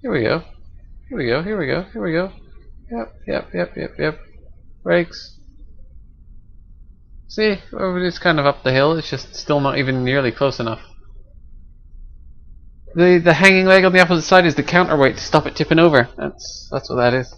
Here we go. Here we go. Here we go. Here we go. Yep. Brakes. See, it's kind of up the hill. It's just still not even nearly close enough. The hanging leg on the opposite side is the counterweight to stop it tipping over. That's what that is.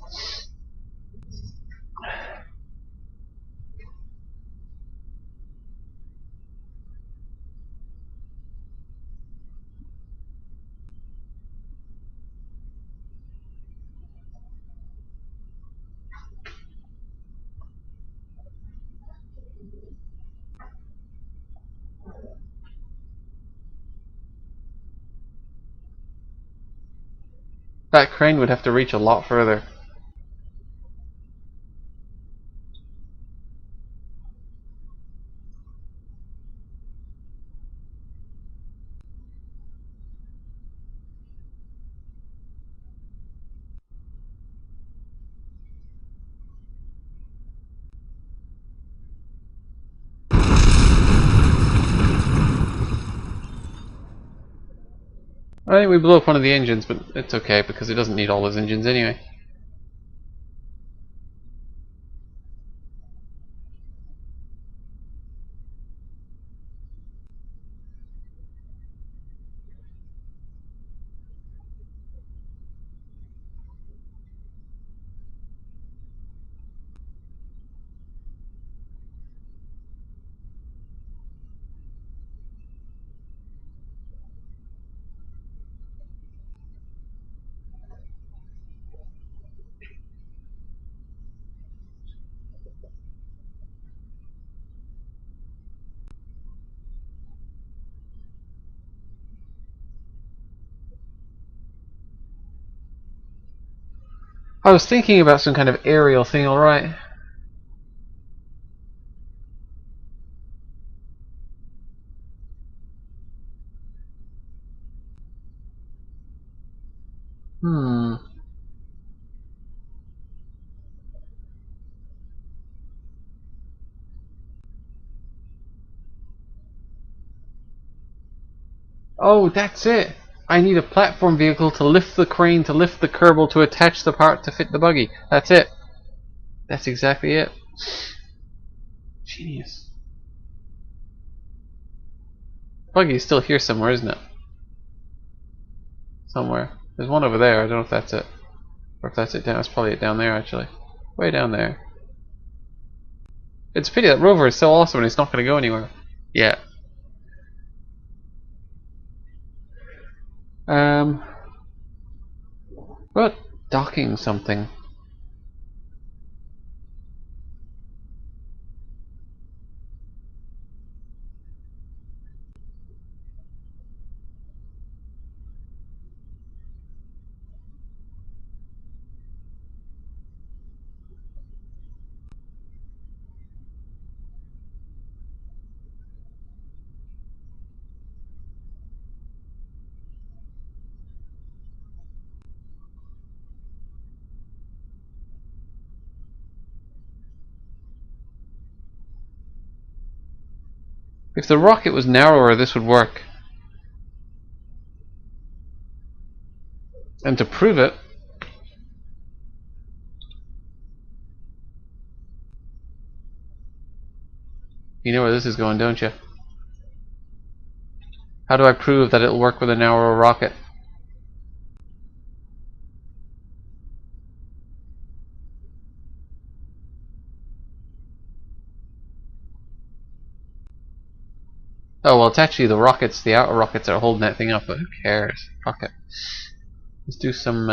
That crane would have to reach a lot further. I think we blew up one of the engines, but it's okay because it doesn't need all those engines anyway. I was thinking about some kind of aerial thing, alright. Oh, that's it! I need a platform vehicle to lift the crane, to lift the kerbal, to attach the part to fit the buggy. That's it. That's exactly it. Genius. Buggy's still here somewhere, isn't it? Somewhere. There's one over there, I don't know if that's it. Or if that's it down, it's probably it down there actually. Way down there. It's a pity that rover is so awesome and it's not going to go anywhere. Yeah. What? Docking something. If the rocket was narrower, this would work. And to prove it, you know where this is going, don't you? How do I prove that it'll work with a narrower rocket? Oh, well, it's actually the rockets, the outer rockets are holding that thing up, but who cares? Fuck it. Let's do some,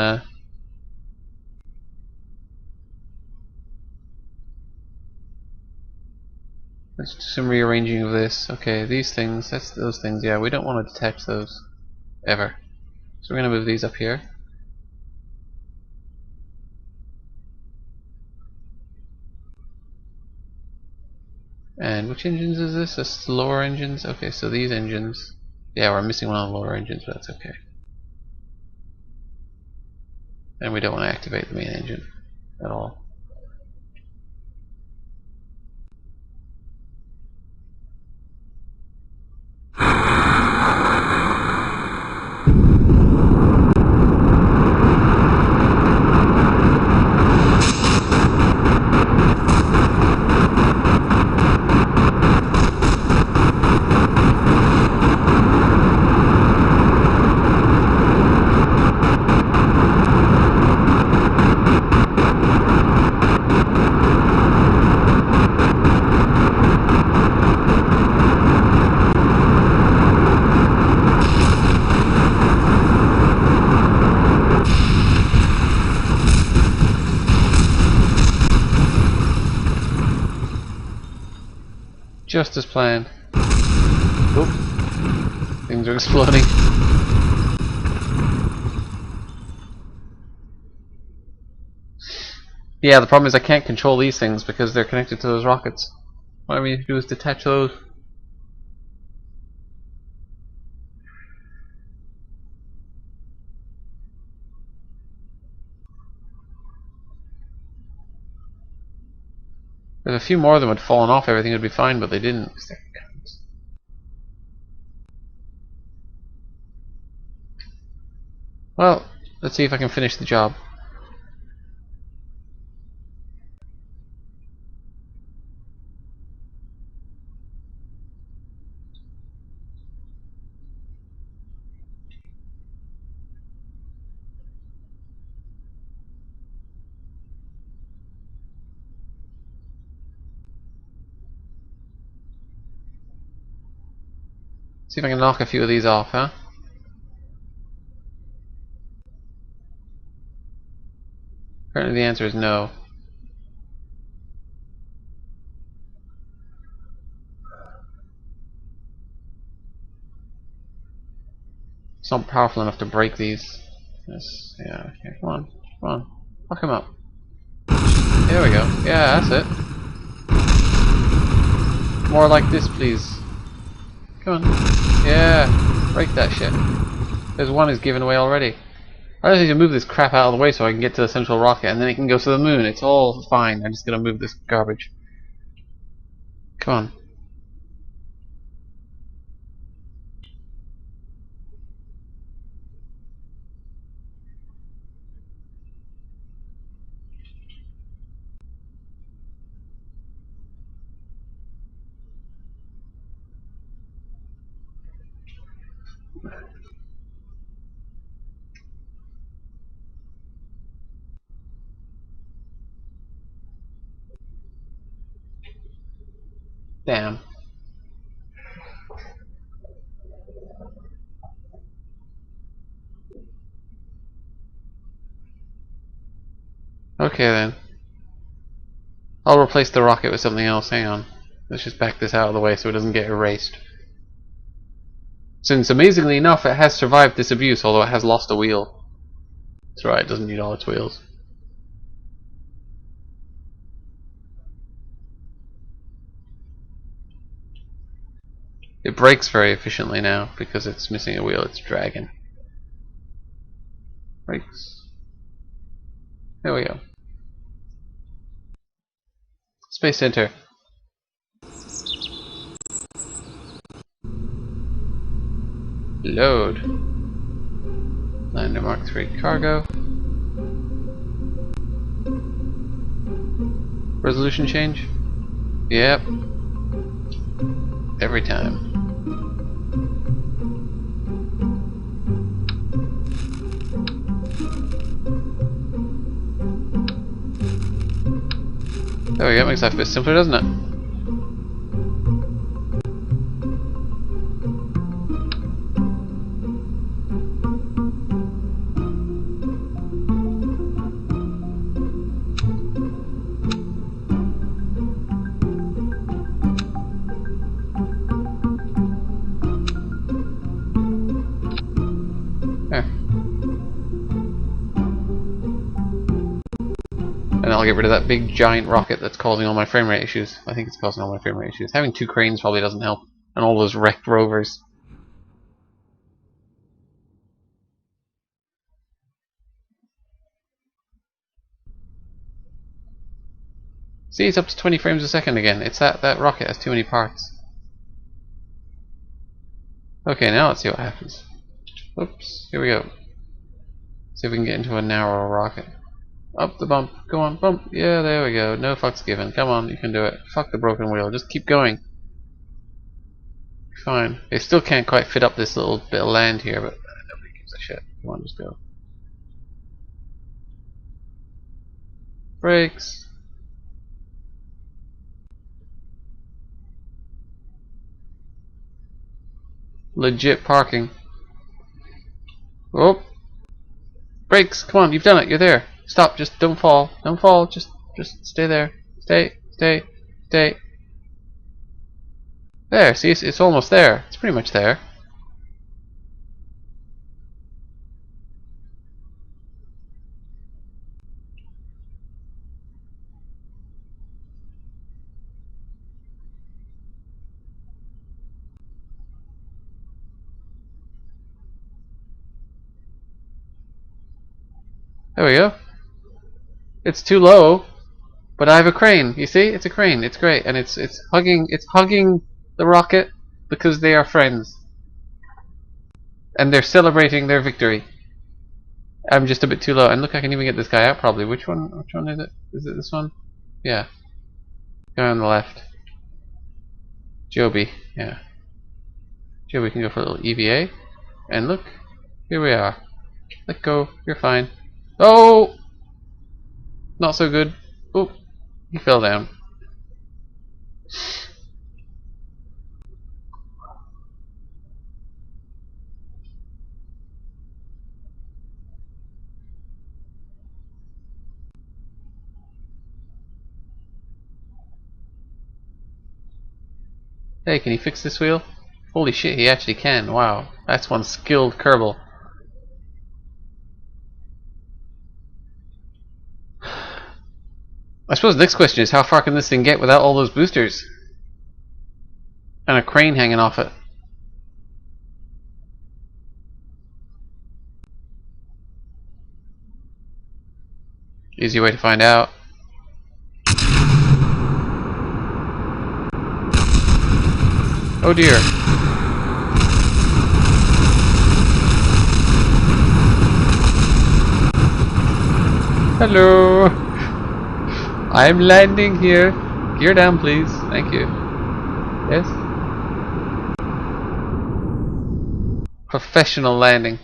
let's do some rearranging of this. Okay, these things, that's those things, yeah, we don't want to detach those. Ever. So we're going to move these up here. And which engines is this? This lower engines? Okay, so these engines. Yeah, we're missing one of the lower engines, but that's okay. And we don't want to activate the main engine at all. Just as planned. Oop. Things are exploding. Yeah, the problem is I can't control these things because they're connected to those rockets. What I need to do is detach those. If a few more of them had fallen off, everything would be fine, but they didn't. Well, let's see if I can finish the job. See if I can knock a few of these off, huh? Apparently the answer is no. It's not powerful enough to break these. Yes, yeah, okay, come on, come on. Fuck him up. There we go. Yeah, that's it. More like this, please. Come on. Yeah, break that shit. There's one is given away already. I just need to move this crap out of the way so I can get to the central rocket and then it can go to the moon. It's all fine. I'm just gonna move this garbage. Come on. Damn. Okay then. I'll replace the rocket with something else. Hang on. Let's just back this out of the way so it doesn't get erased. Since amazingly enough it has survived this abuse, although it has lost a wheel. That's right, it doesn't need all its wheels. It brakes very efficiently now because it's missing a wheel, it's dragging. Brakes. There we go. Space Center. Load. Lander Mark III cargo. Resolution change? Yep. Every time. There we go, makes life a bit simpler, doesn't it? There. And I'll get rid of that big giant rocket that's causing all my frame rate issues. I think it's causing all my frame rate issues. Having two cranes probably doesn't help. And all those wrecked rovers. See, it's up to 20 frames a second again. It's that rocket has too many parts. Okay, now let's see what happens. Oops, here we go. See if we can get into a narrower rocket. Up the bump. Go on, bump. Yeah, there we go. No fucks given. Come on, you can do it. Fuck the broken wheel. Just keep going. Fine. They still can't quite fit up this little bit of land here, but nobody gives a shit. Come on, just go. Brakes. Legit parking. Oh. Brakes. Come on, you've done it. You're there. Stop. Just don't fall. Don't fall. Just stay there. Stay. Stay. Stay. There, see, it's almost there. It's pretty much there. There we go. It's too low, but I have a crane. You see, it's a crane. It's great, and it's hugging the rocket because they are friends, and they're celebrating their victory. I'm just a bit too low, and look, I can even get this guy out probably. Which one? Which one is it? Is it this one? Yeah, guy on the left. Joby. Yeah, Joby can go for a little EVA, and look, here we are. Let go. You're fine. Oh, not so good. Oh, he fell down. Hey, can you fix this wheel? Holy shit, he actually can. Wow, that's one skilled Kerbal. I suppose the next question is how far can this thing get without all those boosters? And a crane hanging off it. Easy way to find out. Oh dear. Hello. I'm landing here. Gear down, please. Thank you. Yes? Professional landing.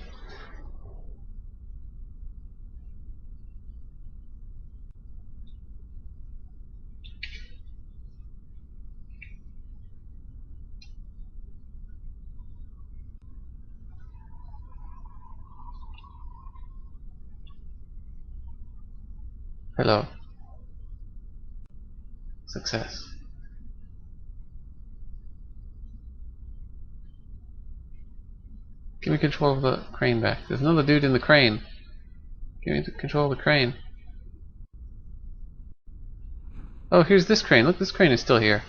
Hello. Success. Give me control of the crane back. There's another dude in the crane. Give me the control of the crane. Oh, here's this crane. Look, this crane is still here.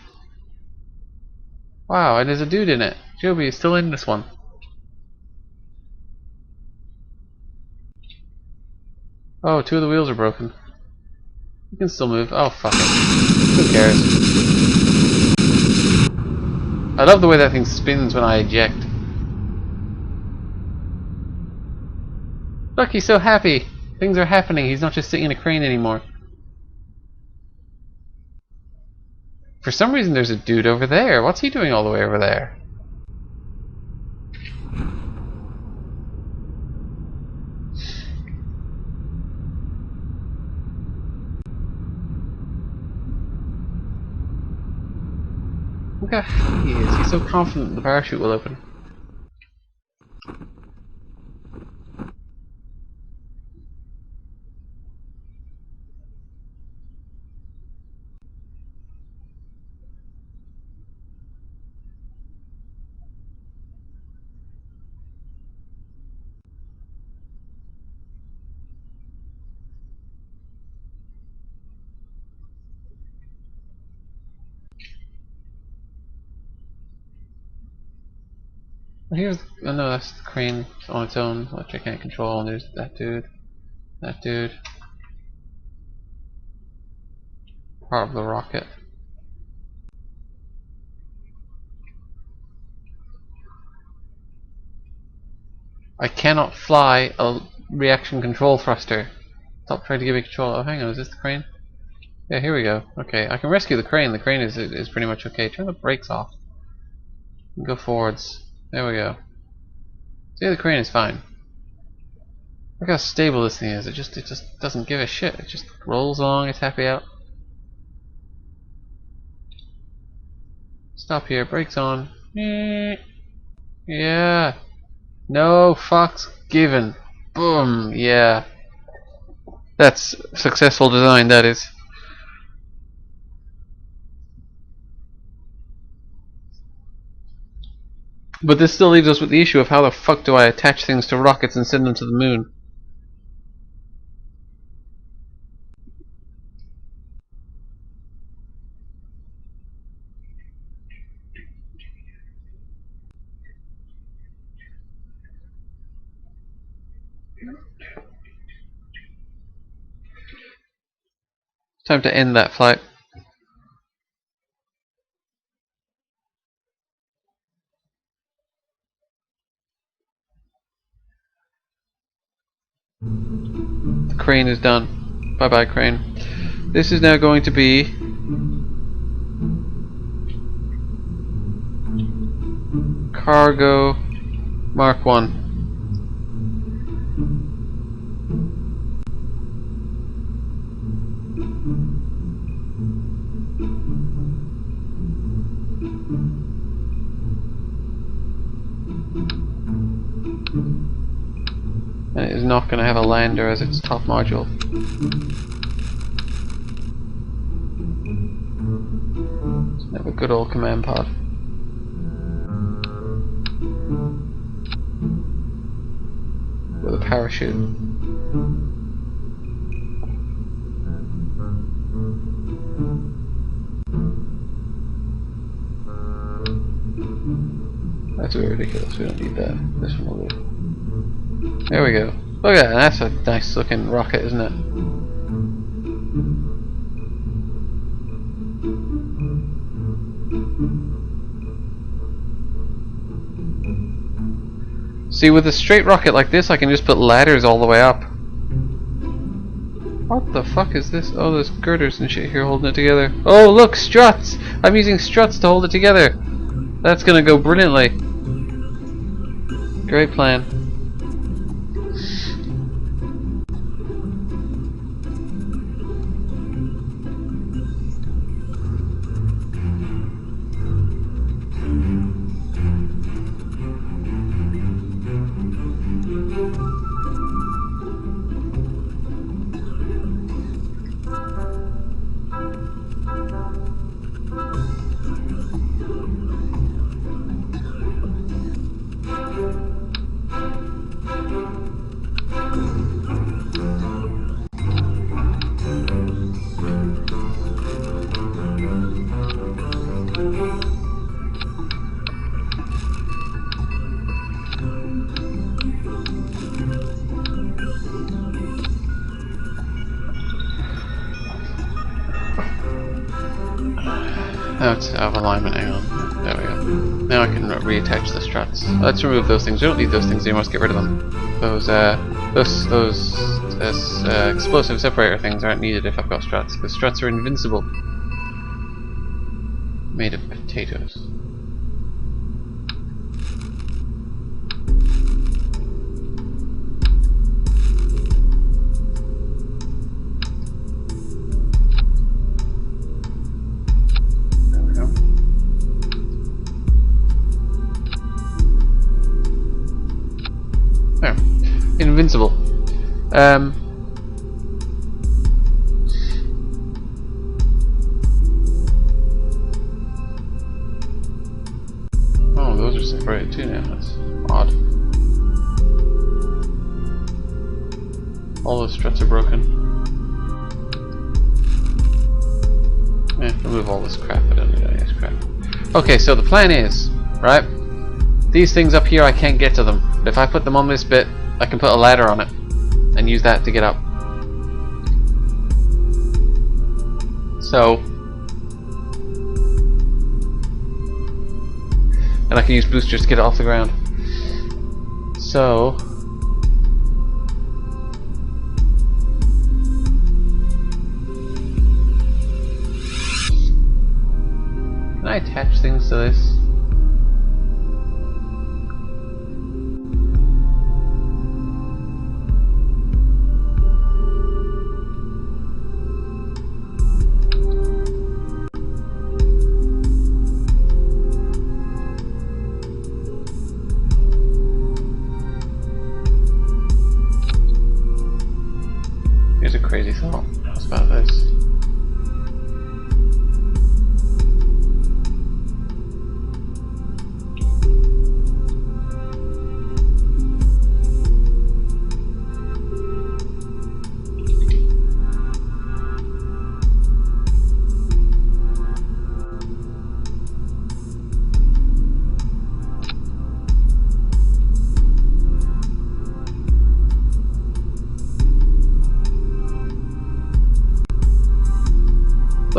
Wow, and there's a dude in it. Joby is still in this one. Oh, two of the wheels are broken. You can still move. Oh, fuck it. Who cares? I love the way that thing spins when I eject. Look, he's so happy. Things are happening. He's not just sitting in a crane anymore. For some reason there's a dude over there. What's he doing all the way over there? Look how happy he is. He's so confident the parachute will open. Here's, oh no, that's the crane on its own, which I can't control, and there's that dude. That dude. Part of the rocket. I cannot fly a reaction control thruster. Stop trying to give me control. Oh, hang on, is this the crane? Yeah, here we go. Okay, I can rescue the crane. The crane is pretty much okay. Turn the brakes off. Go forwards. There we go. See, the crane is fine. Look how stable this thing is. It just doesn't give a shit. It just rolls along. It's happy out. Stop here. Brakes on. Yeah. No fucks given. Boom. Yeah. That's successful design. That is. But this still leaves us with the issue of how the fuck do I attach things to rockets and send them to the moon? Time to end that flight. The crane is done. Bye bye, crane. This is now going to be cargo Mark 1. And it is not going to have a lander as its top module. It's have a good old command pod. With a parachute. That's really ridiculous, we don't need that. This one will do. There we go. Look at that, that's a nice looking rocket, isn't it? See, with a straight rocket like this, I can just put ladders all the way up. What the fuck is this? Oh, there's girders and shit here holding it together. Oh, look, struts! I'm using struts to hold it together. That's gonna go brilliantly. Great plan. Now it's out of alignment, hang on. There we go. Now I can reattach the struts. Let's remove those things. We don't need those things anymore, let's get rid of them. Those explosive separator things aren't needed if I've got struts, because struts are invincible. Made of potatoes. Invincible. Oh, those are separated too now. That's odd. All the struts are broken. Remove all this crap. I don't need any of this crap. Okay, so the plan is, right? These things up here, I can't get to them. But if I put them on this bit, I can put a ladder on it and use that to get up. So, and I can use boosters to get it off the ground. So, can I attach things to this? Here's a crazy thought. What's about this?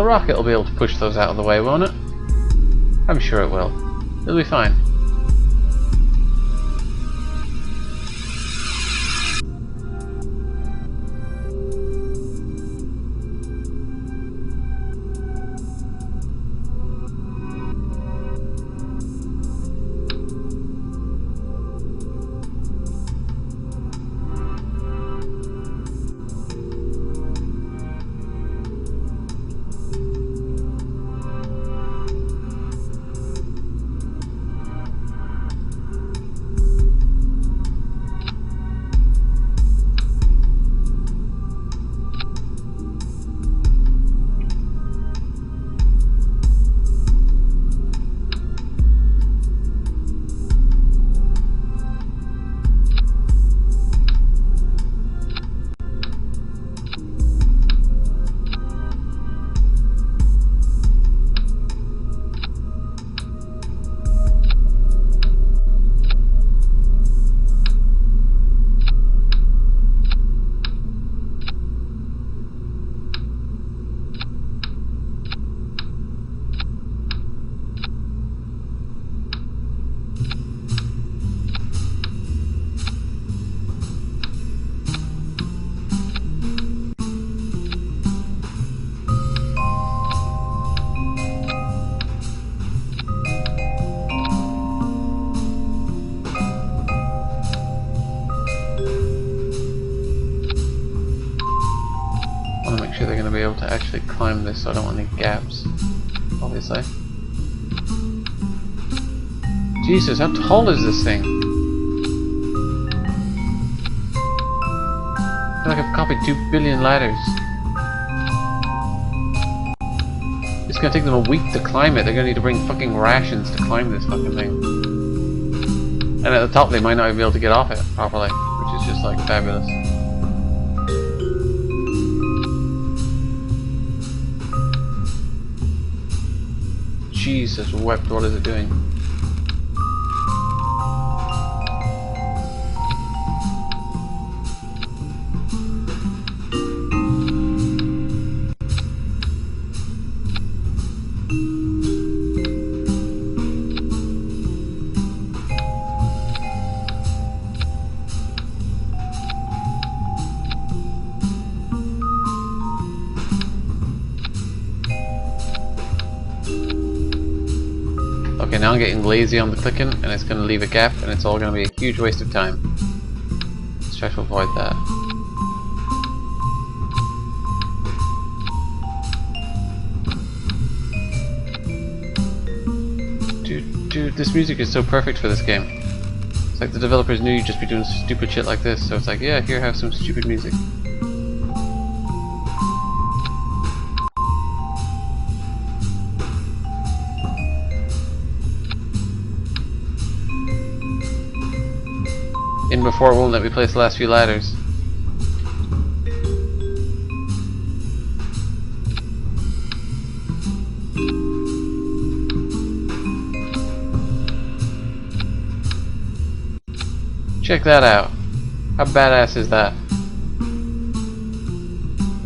The rocket will be able to push those out of the way, won't it? I'm sure it will. It'll be fine. I want to make sure they're going to be able to actually climb this, so I don't want any gaps, obviously. Jesus, how tall is this thing? I feel like I've copied 2 billion ladders. It's going to take them a week to climb it. They're going to need to bring fucking rations to climb this fucking thing. And at the top they might not even be able to get off it properly, which is just like fabulous. Jesus wept, what is it doing? Okay, now I'm getting lazy on the clicking, and it's going to leave a gap, and it's all going to be a huge waste of time. Let's try to avoid that. Dude, this music is so perfect for this game. It's like the developers knew you'd just be doing stupid shit like this, so it's like, yeah, here, have some stupid music. In before it won't let me place the last few ladders. Check that out. How badass is that?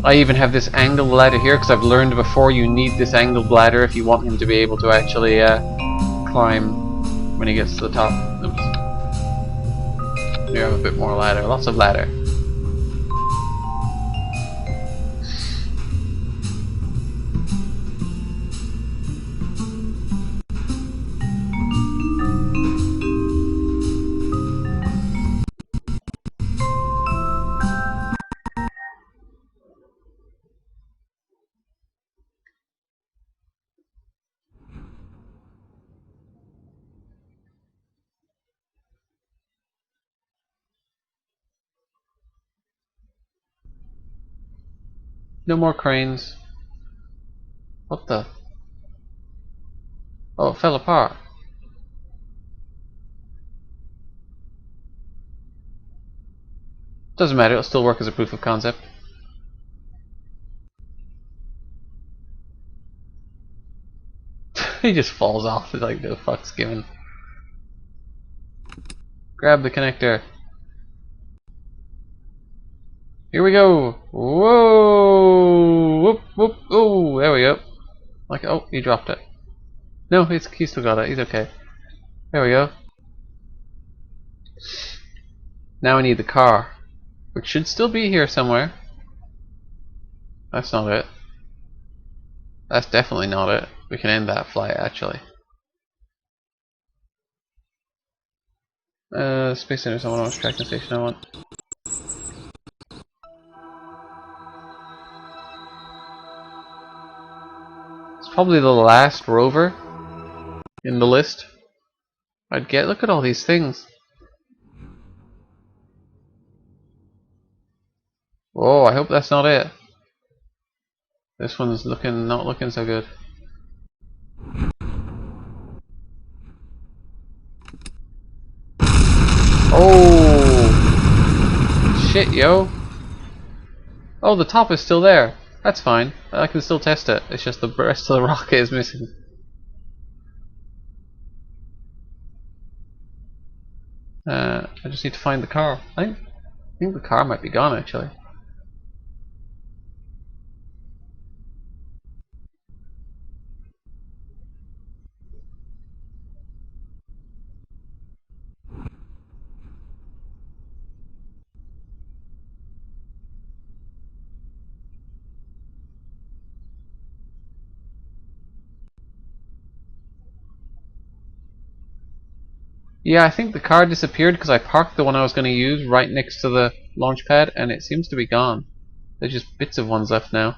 I even have this angled ladder here because I've learned before you need this angled ladder if you want him to be able to actually climb when he gets to the top. Oops. Here I have a bit more ladder. Lots of ladder. No more cranes. What the? Oh, it fell apart. Doesn't matter, it'll still work as a proof of concept. He just falls off, it's like no fuck's given. Grab the connector. Here we go. Whoa! Whoop. Whoop! Oh, there we go. Like, oh, he dropped it. No, he still got it. He's okay. There we go. Now we need the car, which should still be here somewhere. That's not it. That's definitely not it. We can end that flight, actually. Space Center is not which tracking station I want. It's probably the last rover in the list. I'd get. Look at all these things. Oh, I hope that's not it. This one's not looking so good. Oh shit, yo. Oh, the top is still there. That's fine. I can still test it. It's just the rest of the rocket is missing. I just need to find the car. I think the car might be gone actually. Yeah, I think the car disappeared because I parked the one I was going to use right next to the launch pad and it seems to be gone. There's just bits of ones left now.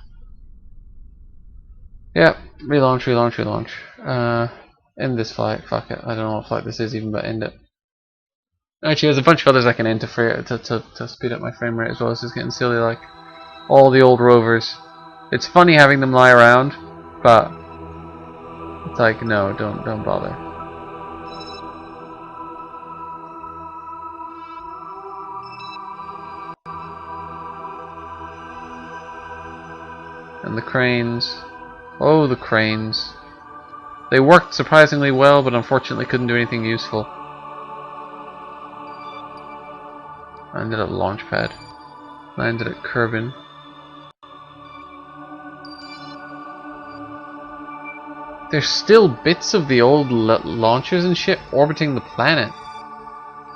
Yeah, relaunch, relaunch, relaunch. End this flight. Fuck it. I don't know what flight this is even, but end it. Actually, there's a bunch of others I can end to speed up my frame rate as well. This is getting silly, like all the old rovers. It's funny having them lie around, but it's like no, don't bother. And the cranes. Oh, the cranes. They worked surprisingly well, but unfortunately couldn't do anything useful. Landed at Launchpad. Landed at Kerbin. There's still bits of the old launchers and shit orbiting the planet.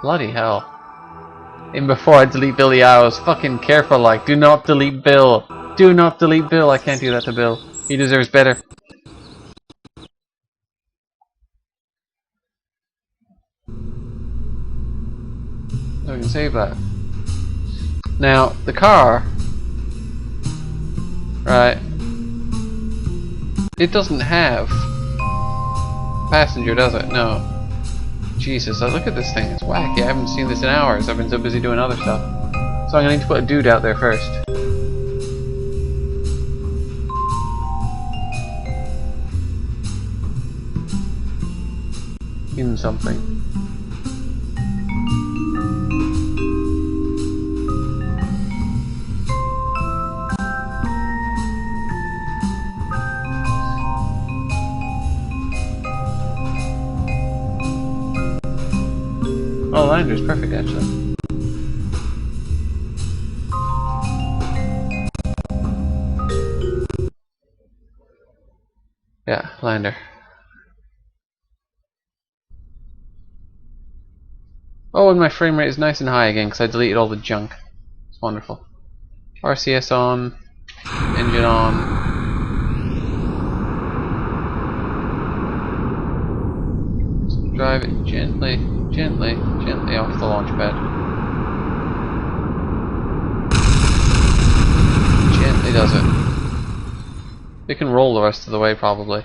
Bloody hell. Even before I delete Billy, I was fucking careful, like, do not delete Bill. Do not delete Bill. I can't do that to Bill. He deserves better. So we can save that. Now, the car, right, it doesn't have passenger, does it? No. Jesus, look at this thing. It's wacky. I haven't seen this in hours. I've been so busy doing other stuff. So I'm going to need to put a dude out there first. In something. Oh, lander's perfect actually. Yeah, lander. Oh, and my frame rate is nice and high again because I deleted all the junk. It's wonderful. RCS on, engine on. Just drive it gently, gently, gently off the launch pad. Gently does it. It can roll the rest of the way probably.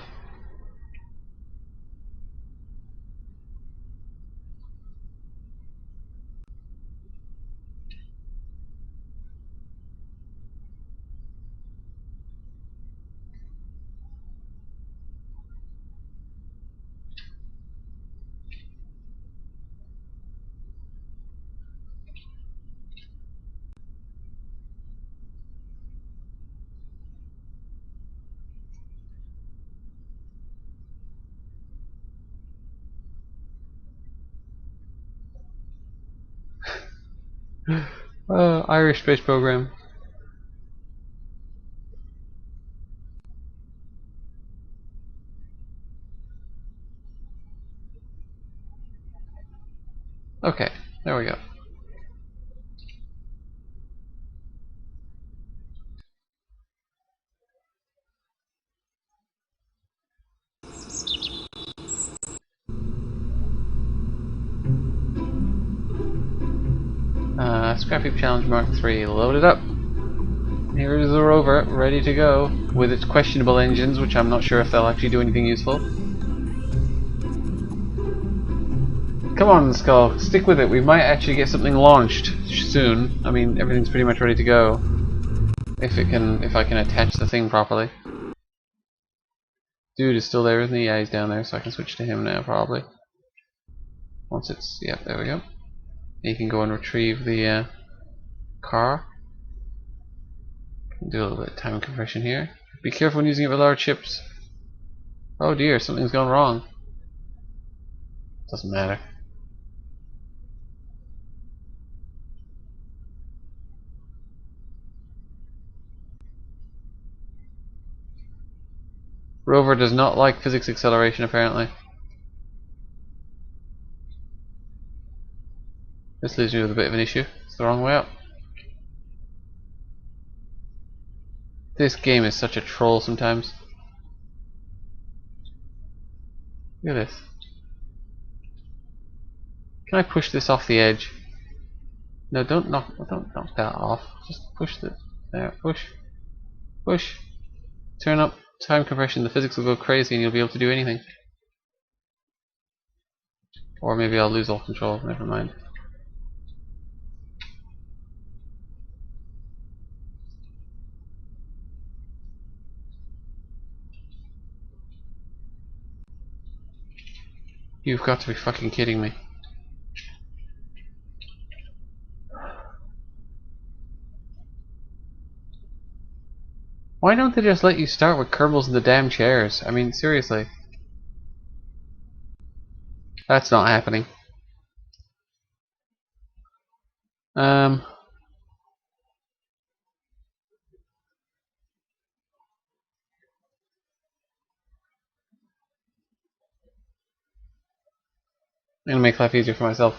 Irish space program. Okay, there we go. Scrap Heap Challenge Mark III, loaded up. Here is the rover, ready to go, with its questionable engines, which I'm not sure if they'll actually do anything useful. Come on, Skull, stick with it. We might actually get something launched soon. I mean, everything's pretty much ready to go. If I can attach the thing properly. Dude is still there, isn't he? Yeah, he's down there, so I can switch to him now, probably. Once it's, yeah, there we go. You can go and retrieve the car. Do a little bit of time compression here. Be careful when using it with large ships. Oh dear, something's gone wrong. Doesn't matter. Rover does not like physics acceleration, apparently. This leaves me with a bit of an issue. It's the wrong way up. This game is such a troll sometimes. Look at this. Can I push this off the edge? No, don't knock that off. Just push the there. Push. Push. Turn up time compression. The physics will go crazy, and you'll be able to do anything. Or maybe I'll lose all control. Never mind. You've got to be fucking kidding me. Why don't they just let you start with Kerbals in the damn chairs? I mean, seriously. That's not happening. I'm gonna make life easier for myself.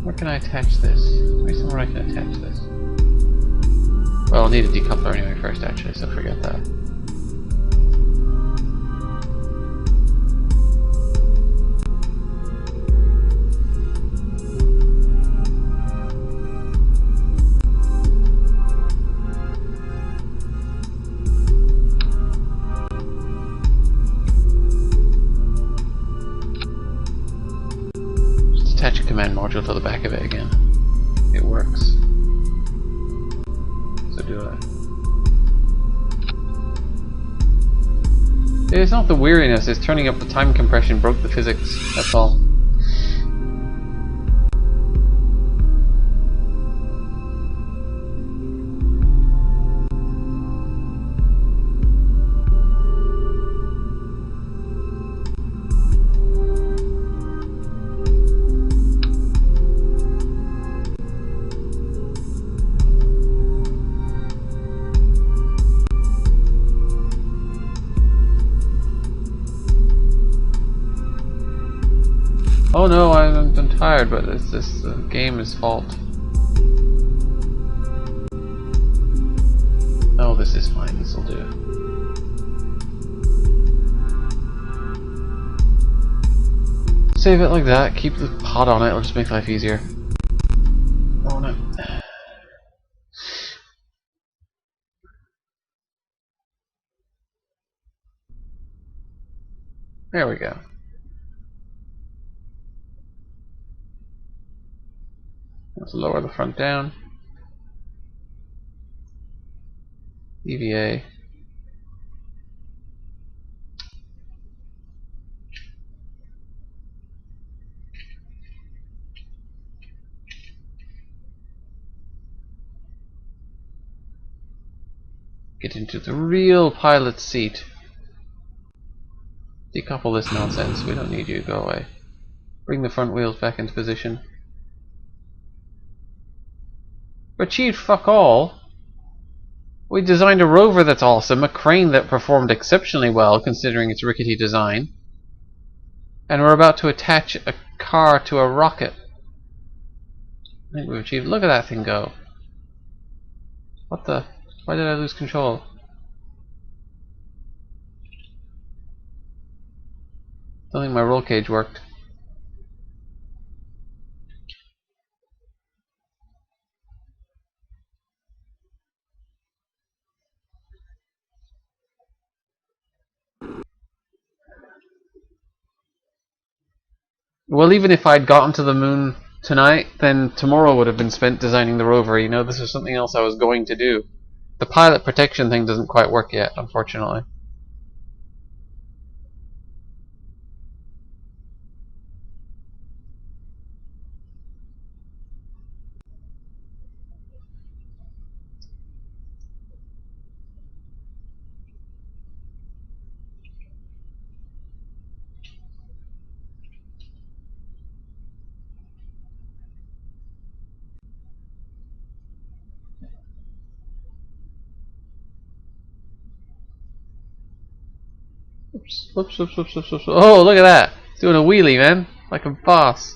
Where can I attach this? Maybe somewhere I can attach this. Well, I'll need a decoupler anyway first, actually, so forget that. Just attach a command module to the back of it again. It works. So do I. It's not the weariness, it's turning up the time compression broke the physics, that's all. Oh no, I'm tired, but it's this game's fault. Oh, this is fine, this'll do. Save it like that, keep the pot on it, it'll just make life easier. Oh no. There we go. Let's lower the front down. EVA. Get into the real pilot's seat. Decouple this nonsense. We don't need you. Go away. Bring the front wheels back into position. Achieved fuck all. We designed a rover that's awesome, a crane that performed exceptionally well considering its rickety design, and we're about to attach a car to a rocket. I think we've achieved. Look at that thing go. What the? Why did I lose control? Don't think my roll cage worked. Well, even if I'd gotten to the moon tonight, then tomorrow would have been spent designing the rover. You know, this was something else I was going to do. The pilot protection thing doesn't quite work yet, unfortunately. Oops, oops, oops, oops, oops, oops. Oh, look at that! It's doing a wheelie, man. Like a boss.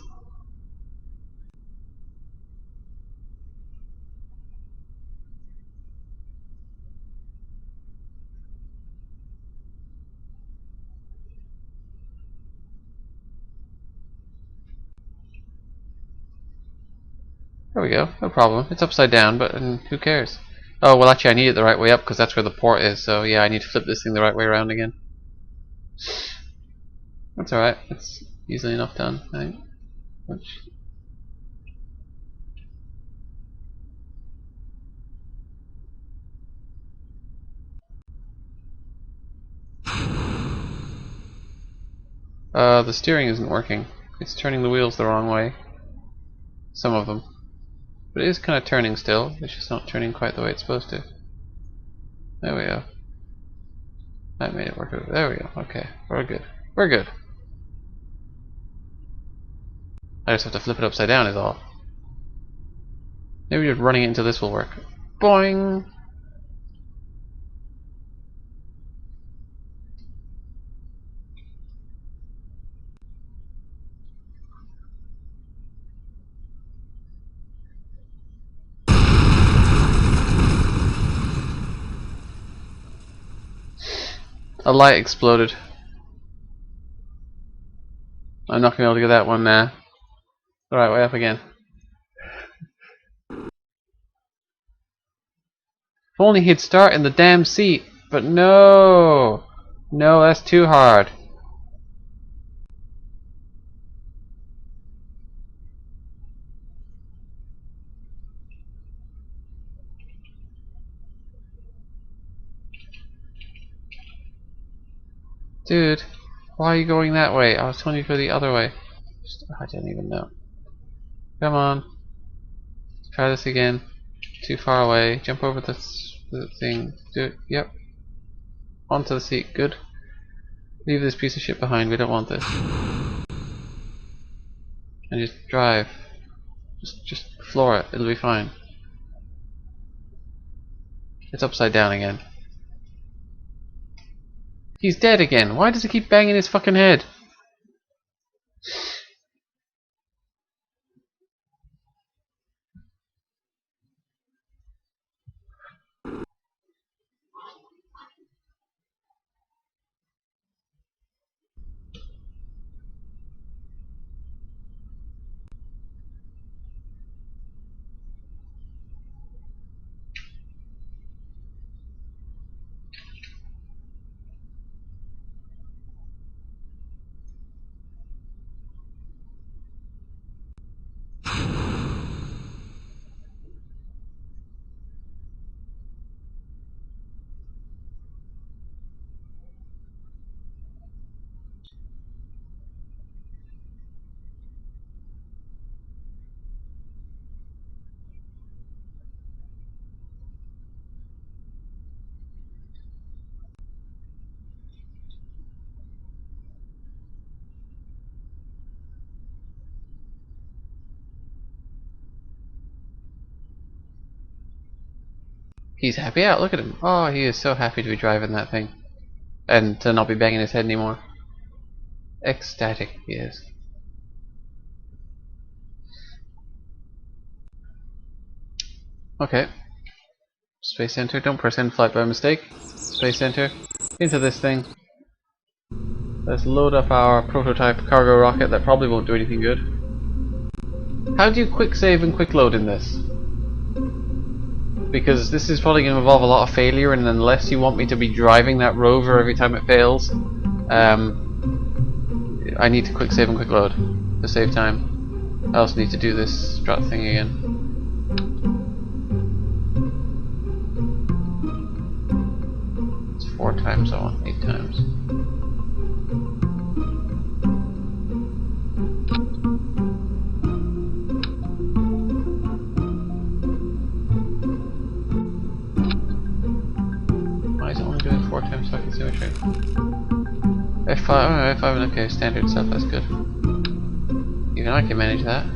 There we go. No problem. It's upside down, but who cares? Oh, well, actually, I need it the right way up because that's where the port is. So, yeah, I need to flip this thing the right way around again. That's alright. It's easily enough done, I think. Which... the steering isn't working. It's turning the wheels the wrong way. Some of them. But it is kind of turning still. It's just not turning quite the way it's supposed to. There we go. That made it work. There we go. Okay. We're good. We're good. I just have to flip it upside down is all. Maybe just running it into this will work. Boing! A light exploded. I'm not going to be able to get that one the right way up again. If only he'd start in the damn seat. But no! No, that's too hard. Dude, why are you going that way? I was telling you to go the other way. I don't even know. Come on. Try this again. Too far away. Jump over the thing. Do it. Yep. Onto the seat. Good. Leave this piece of shit behind. We don't want this. And just drive. Just floor it. It'll be fine. It's upside down again. He's dead again. Why does he keep banging his fucking head? He's happy out. Look at him. Oh, he is so happy to be driving that thing. And to not be banging his head anymore. Ecstatic he is. Okay. Space Center. Don't press end flight by mistake. Space Center. Into this thing. Let's load up our prototype cargo rocket that probably won't do anything good. How do you quick save and quick load in this? Because this is probably going to involve a lot of failure, and unless you want me to be driving that rover every time it fails, I need to quick save and quick load to save time. I also need to do this strut thing again. It's 4 times, I want 8 times. Why is it only doing 4 times fucking symmetry? F5, oh, F5, okay, standard stuff, that's good. Even I can manage that.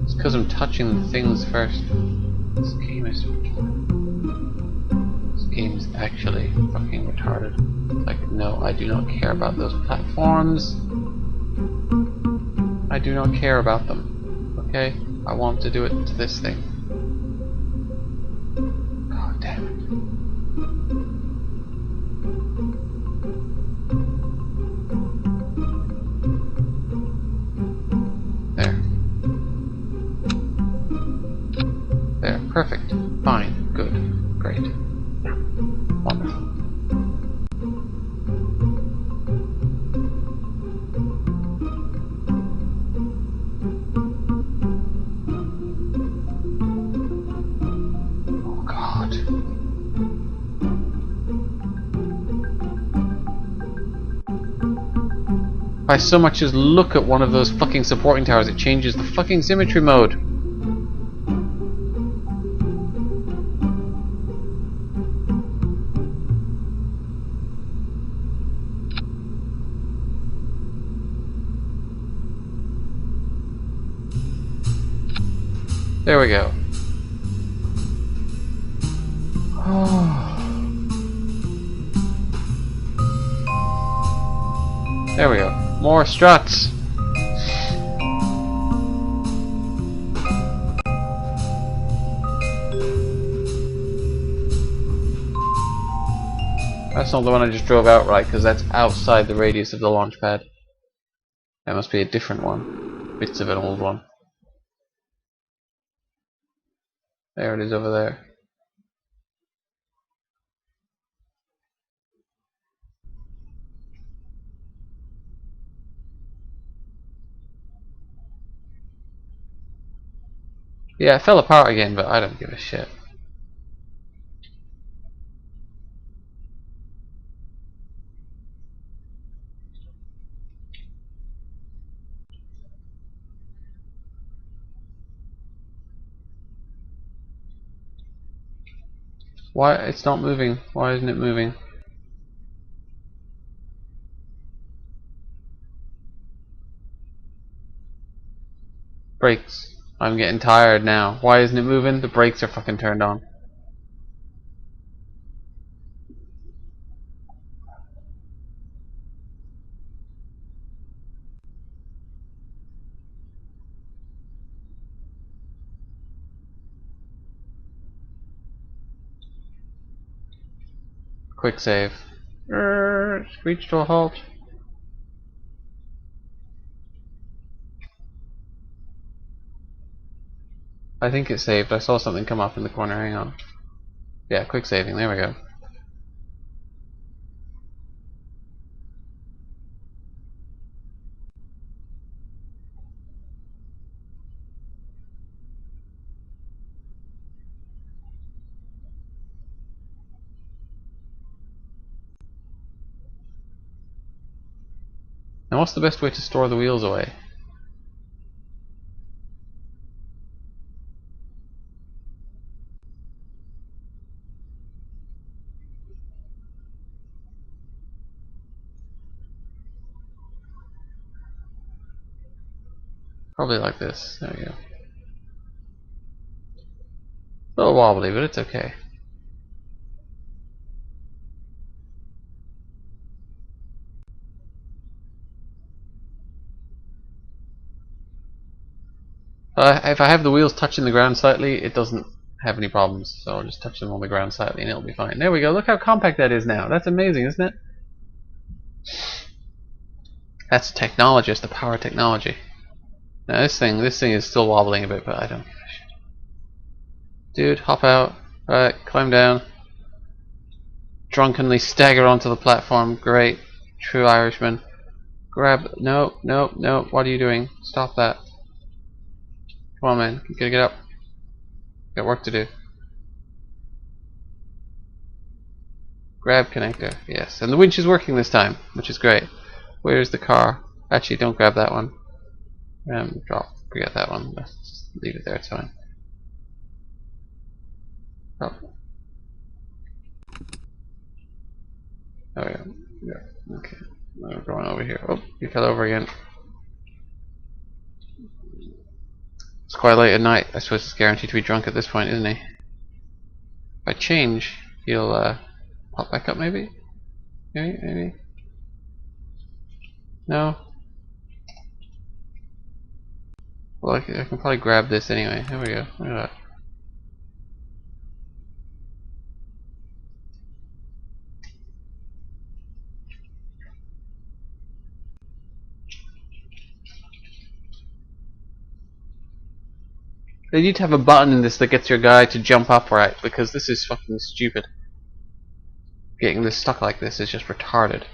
It's because I'm touching the things first. This game is actually fucking retarded. Like, no, I do not care about those platforms. I do not care about them. Okay? I want to do it to this thing. God damn it. There. There. Perfect. Fine. Good. Great. Wonderful. Oh God. If I so much as look at one of those fucking supporting towers, it changes the fucking symmetry mode. There we go. There we go. More struts. That's not the one I just drove outright, because that's outside the radius of the launch pad. That must be a different one. Bits of an old one. There it is over there. Yeah, it fell apart again, but I don't give a shit. Why? It's not moving. Why isn't it moving? Brakes. I'm getting tired now. Why isn't it moving? The brakes are fucking turned on. Quick save. Screech to a halt. I think it saved. I saw something come up in the corner. Hang on. Yeah, quick saving. There we go. Now what's the best way to store the wheels away? Probably like this. There we go. A little wobbly, but it's okay. If I have the wheels touching the ground slightly, it doesn't have any problems. So I'll just touch them on the ground slightly and it'll be fine. There we go. Look how compact that is now. That's amazing, isn't it? That's technology. It's the power of technology. Now this thing is still wobbling a bit, but I don't give a shit. Dude, hop out. Alright, climb down. Drunkenly stagger onto the platform. Great. True Irishman. Grab. No, no, no. What are you doing? Stop that. Come on, man. You gotta get up. Got work to do. Grab connector. Yes. And the winch is working this time, which is great. Where's the car? Actually, don't grab that one. Drop. Forget that one. Let's just leave it there. It's fine. Oh. Oh yeah. Yeah. Okay. We're going over here. Oh, you fell over again. It's quite late at night. I suppose it's guaranteed to be drunk at this point, isn't he? If I change, he'll pop back up maybe? Maybe? No? Well, I can probably grab this anyway. There we go. Look at that. They need to have a button in this that gets your guy to jump upright, because this is fucking stupid. Getting this stuck like this is just retarded.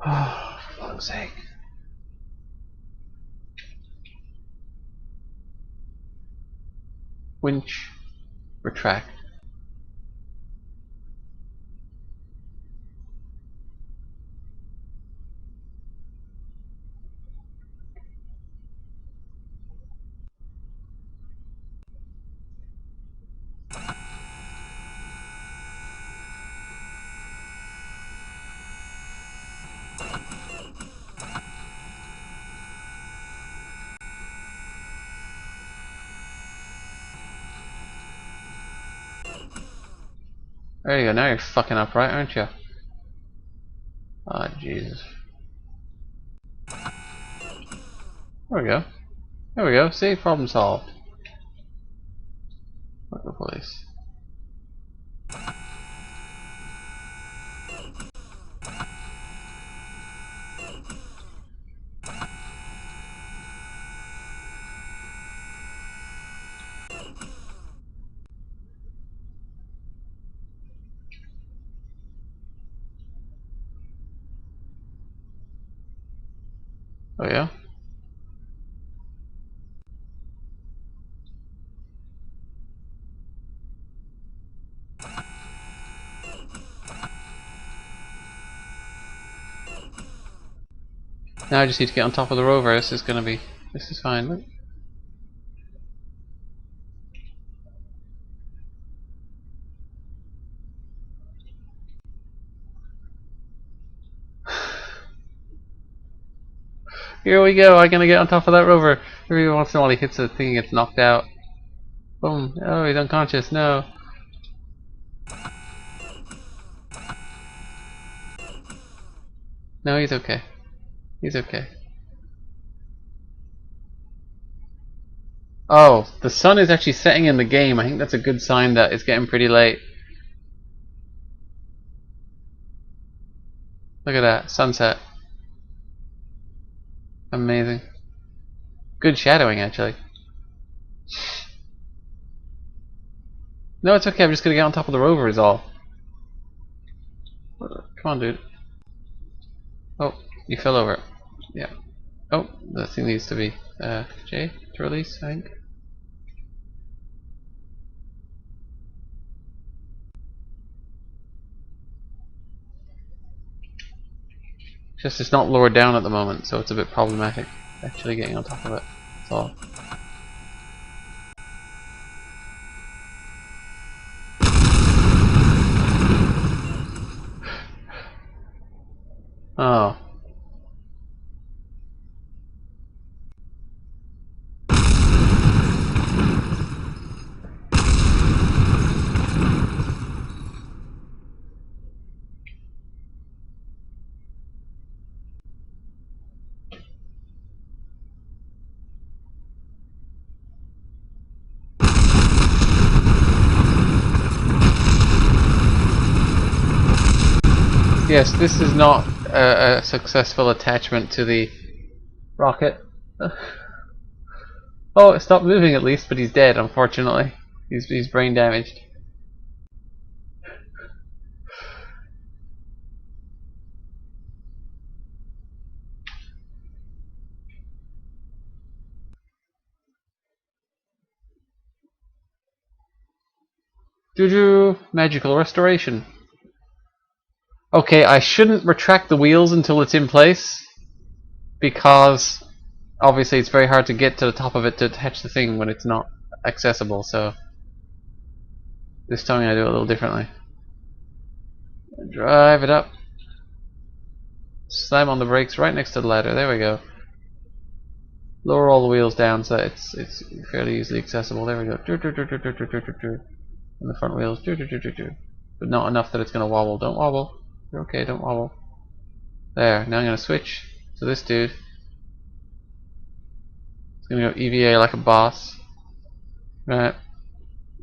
Oh, for fuck's sake. Winch. Retract. There you go, now you're fucking upright, aren't you? Oh, Jesus. There we go. There we go, see? Problem solved. Fuck the police. Oh yeah? Now I just need to get on top of the rover. This is fine. Look. Here we go, I'm gonna get on top of that rover. Every once in a while he hits the thing and gets knocked out. Boom. Oh, he's unconscious. No. No, he's okay. He's okay. Oh, the sun is actually setting in the game. I think that's a good sign that it's getting pretty late. Look at that. Sunset. Amazing. Good shadowing, actually. No, it's okay. I'm just gonna get on top of the rover is all. Come on, dude. Oh, you fell over. Yeah. Oh, the thing needs to be J to release, I think. Just it's not lowered down at the moment, so it's a bit problematic actually getting on top of it. That's all. Oh. Yes, this is not a successful attachment to the rocket. Oh, it stopped moving at least, but he's dead, unfortunately. He's brain damaged. Juju! Magical restoration. Okay, I shouldn't retract the wheels until it's in place, because obviously it's very hard to get to the top of it to attach the thing when it's not accessible, so this time I do it a little differently. Drive it up. Slam on the brakes right next to the ladder. There we go. Lower all the wheels down so that it's fairly easily accessible. There we go. And the front wheels. But not enough that it's going to wobble. Don't wobble. You're okay, don't wobble. There. Now I'm going to switch to this dude. It's going to go EVA like a boss. Right.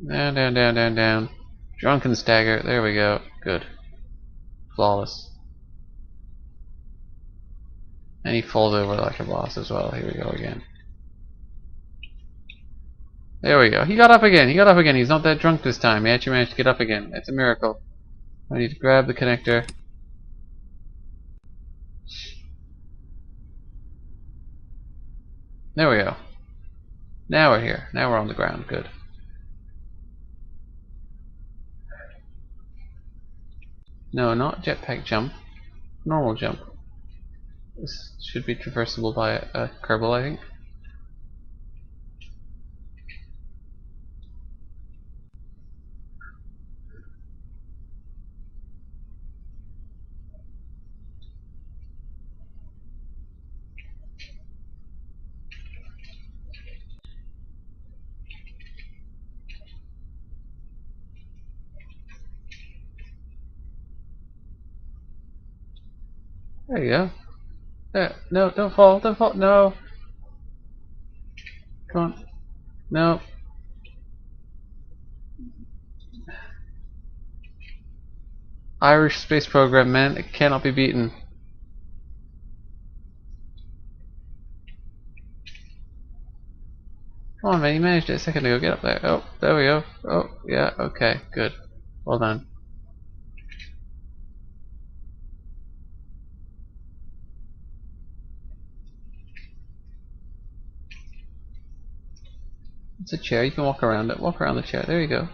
Down, down, down, down, down. Drunken stagger. There we go. Good. Flawless. And he falls over like a boss as well. Here we go again. There we go. He got up again. He got up again. He's not that drunk this time. He actually managed to get up again. It's a miracle. I need to grab the connector. There we go. Now we're here. Now we're on the ground. Good. No, not jetpack jump. Normal jump. This should be traversable by a Kerbal, I think. There you go. There. No, don't fall. Don't fall. No. Come on. No. Irish space program, man. It cannot be beaten. Come on, man. You managed it a second ago. Get up there. Oh, there we go. Oh, yeah. Okay. Good. Well done. It's a chair. You can walk around it. Walk around the chair. There you go.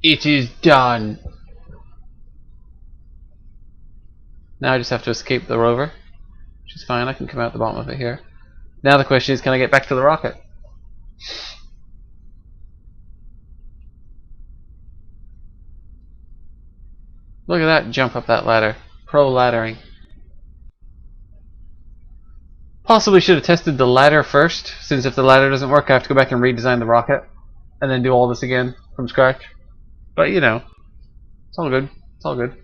It is done. Now I just have to escape the rover, which is fine. I can come out the bottom of it here. Now the question is, can I get back to the rocket? Look at that jump up that ladder. Pro laddering. Possibly should have tested the ladder first, since if the ladder doesn't work I have to go back and redesign the rocket and then do all this again from scratch. But you know, it's all good. It's all good.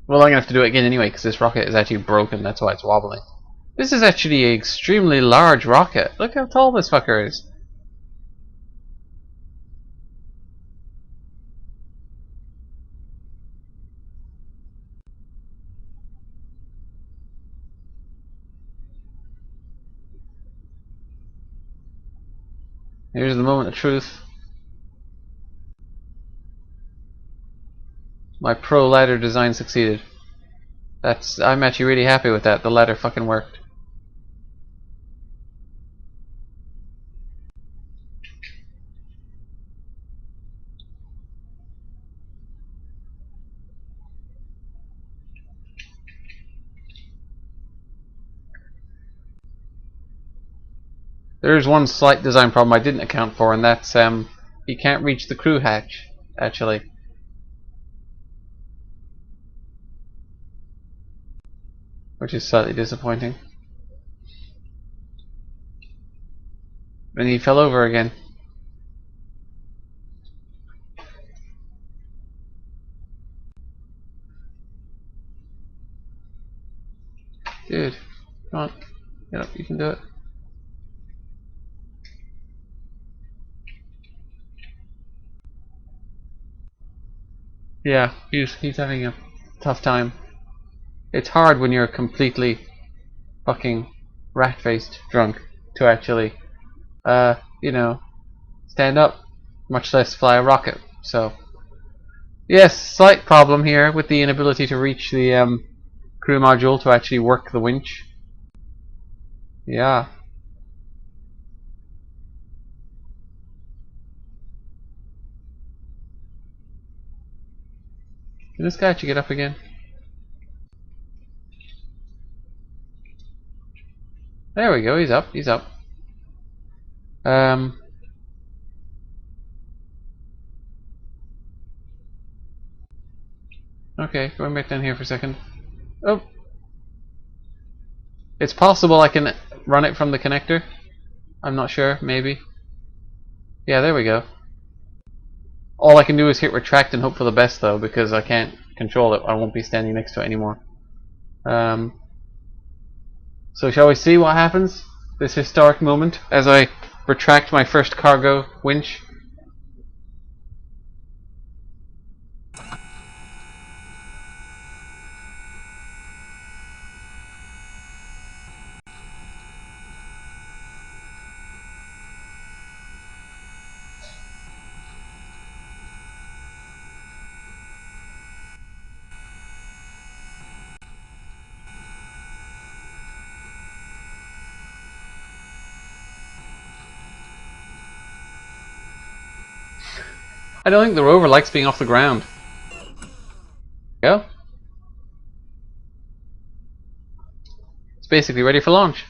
Well, I'm going to have to do it again anyway because this rocket is actually broken, that's why it's wobbling. This is actually an extremely large rocket. Look how tall this fucker is. Here's the moment of truth. My pro ladder design succeeded. I'm actually really happy with that. The ladder fucking worked. There's one slight design problem I didn't account for, and that's he can't reach the crew hatch, actually. Which is slightly disappointing. And he fell over again. Dude, come on. Get up, you can do it. Yeah, he's having a tough time. It's hard when you're completely fucking rat-faced drunk to actually, you know, stand up, much less fly a rocket. So, yes, slight problem here with the inability to reach the crew module to actually work the winch. Yeah. Can this guy actually get up again? There we go, he's up, he's up. Okay, going back down here for a second. Oh! It's possible I can run it from the connector. I'm not sure, maybe. Yeah, there we go. All I can do is hit retract and hope for the best though, because I can't control it. I won't be standing next to it anymore. So shall we see what happens? This historic moment as I retract my first cargo winch. I don't think the rover likes being off the ground. Go. It's basically ready for launch.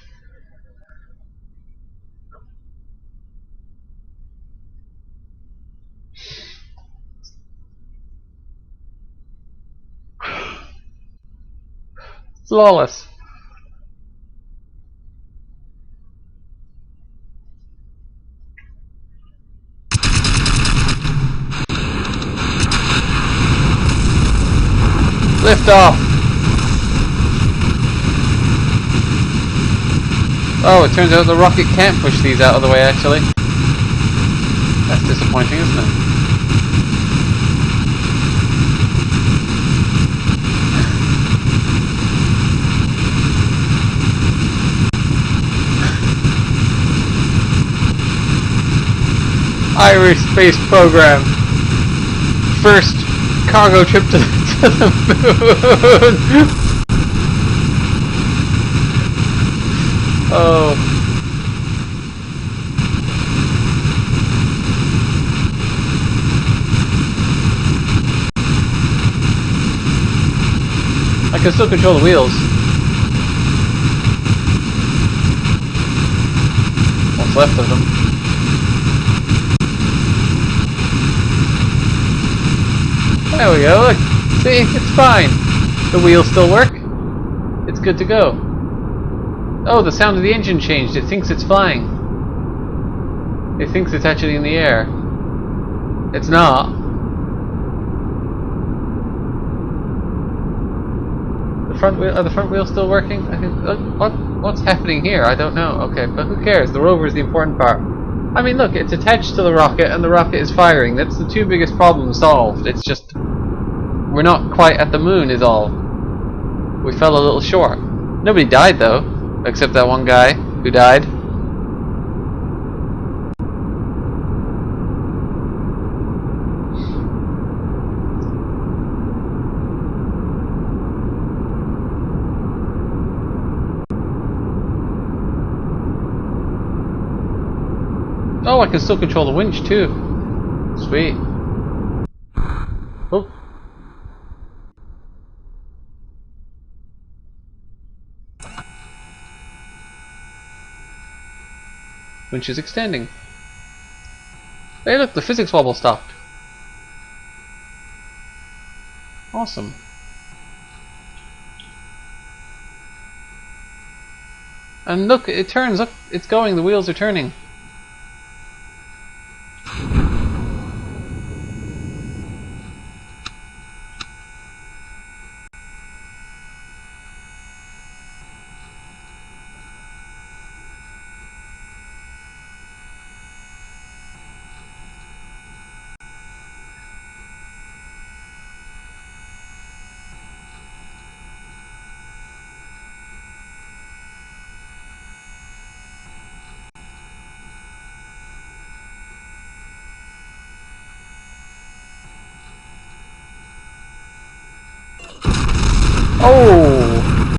Flawless. Lift off. Oh, it turns out the rocket can't push these out of the way actually. That's disappointing, isn't it? Irish space program. First cargo trip to the moon. Oh. I can still control the wheels. What's left of them. There we go, look. See, it's fine. The wheels still work. It's good to go. Oh, the sound of the engine changed. It thinks it's flying. It thinks it's actually in the air. It's not. The front wheel, are the front wheels still working? I think, what's happening here? I don't know. Okay, but who cares? The rover is the important part. I mean, look, it's attached to the rocket and the rocket is firing. That's the two biggest problems solved. It's just we're not quite at the moon is all. We fell a little short. Nobody died though, except that one guy who died. Oh, I can still control the winch too. Sweet. Oh. winch is extending. Hey look, the physics wobble stopped. Awesome. And look, it turns, look, it's going, the wheels are turning. Oh!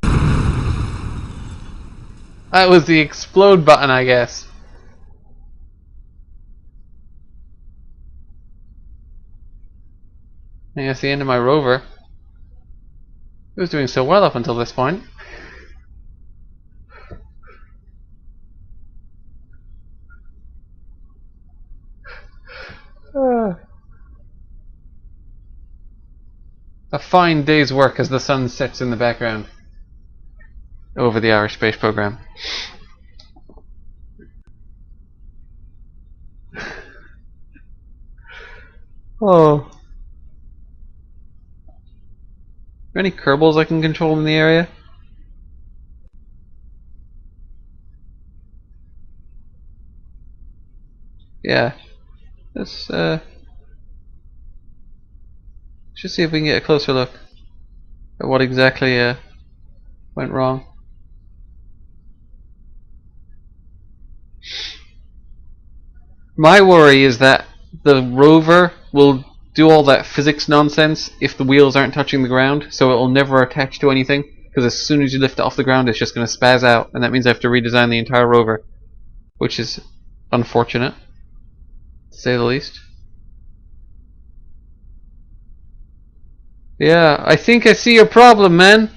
That was the explode button, I guess. I think that's the end of my rover. It was doing so well up until this point. A fine day's work as the sun sets in the background over the Irish space program. Oh. Are there any Kerbals I can control in the area? Yeah. Let's just see if we can get a closer look at what exactly went wrong. My worry is that the rover will do all that physics nonsense if the wheels aren't touching the ground, so it'll never attach to anything, because as soon as you lift it off the ground it's just going to spaz out, and that means I have to redesign the entire rover, which is unfortunate, to say the least. Yeah, I think I see your problem, man.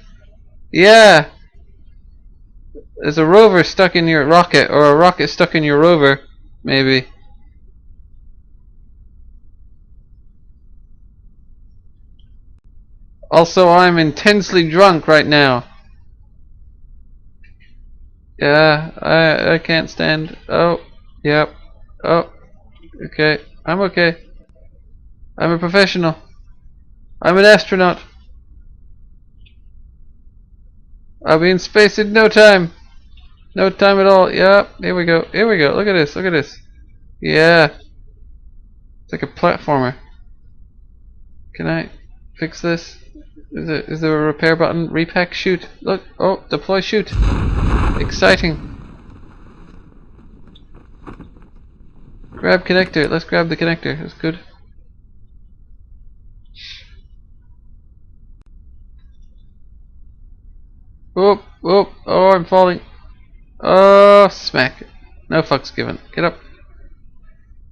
Yeah, there's a rover stuck in your rocket, or a rocket stuck in your rover, maybe. Also, I'm intensely drunk right now. Yeah, I can't stand. Oh, yep. Oh, okay. I'm okay. I'm a professional. I'm an astronaut. I'll be in space in no time. No time at all. Yep. Here we go. Here we go. Look at this. Look at this. Yeah. It's like a platformer. Can I fix this? Is there a repair button? Repack? Shoot. Look. Oh, deploy shoot. Exciting. Grab connector. Let's grab the connector. That's good. Whoop, whoop. Oh, I'm falling. Oh, smack. No fucks given. Get up.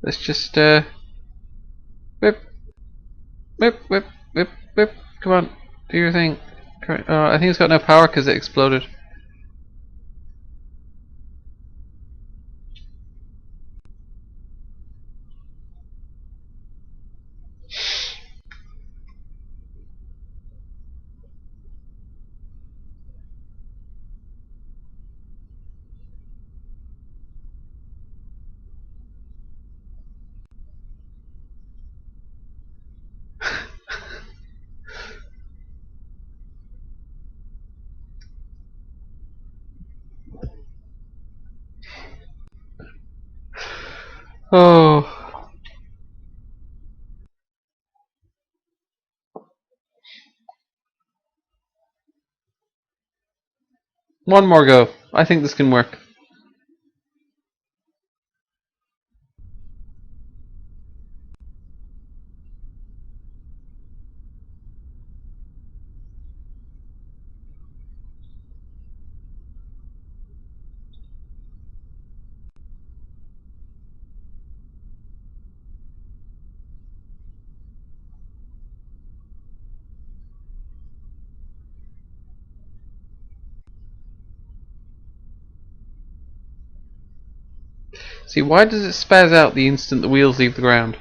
Let's just, whip, whip, whip, whip, whip. Come on. Do your thing. I think it's got no power because it exploded. Oh. One more go. I think this can work. See, why does it spaz out the instant the wheels leave the ground?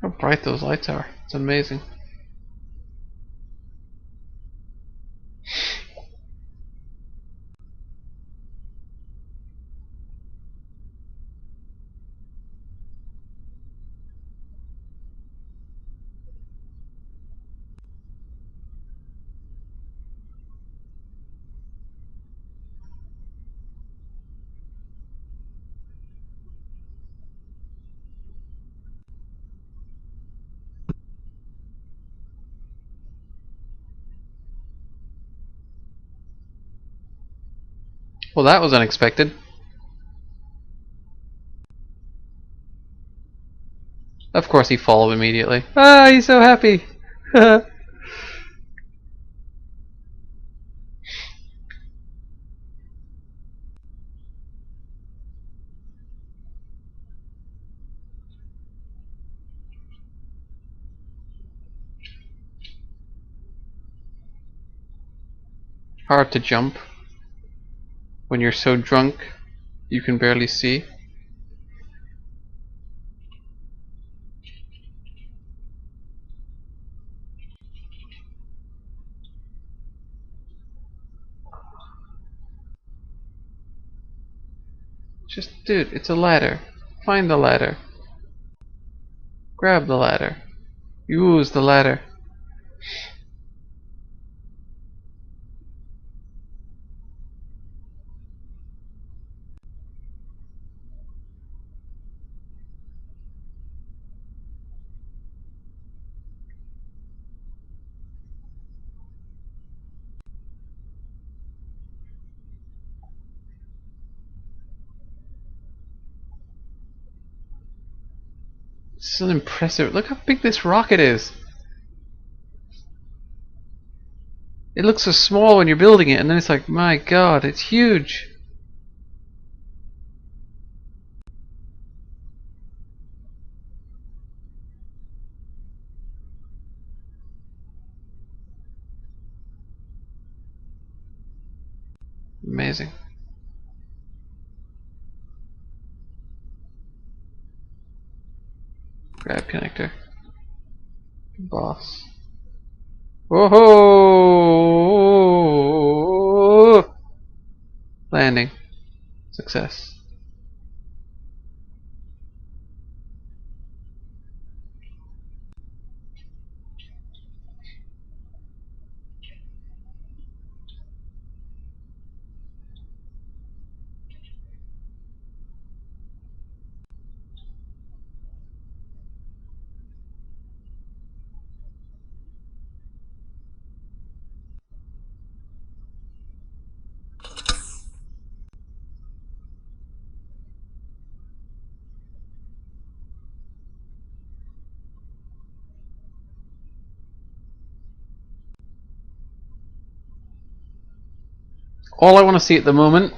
How bright those lights are. It's amazing. Well, that was unexpected. Of course he followed immediately. Ah, he's so happy! Hard to jump when you're so drunk you can barely see. Just, dude, it's a ladder. Find the ladder. Grab the ladder. Use the ladder. This is impressive. Look how big this rocket is. It looks so small when you're building it, and then it's like, my god, it's huge. Amazing. Grab connector. Boss. Whoa! Landing. Success. All I want to see at the moment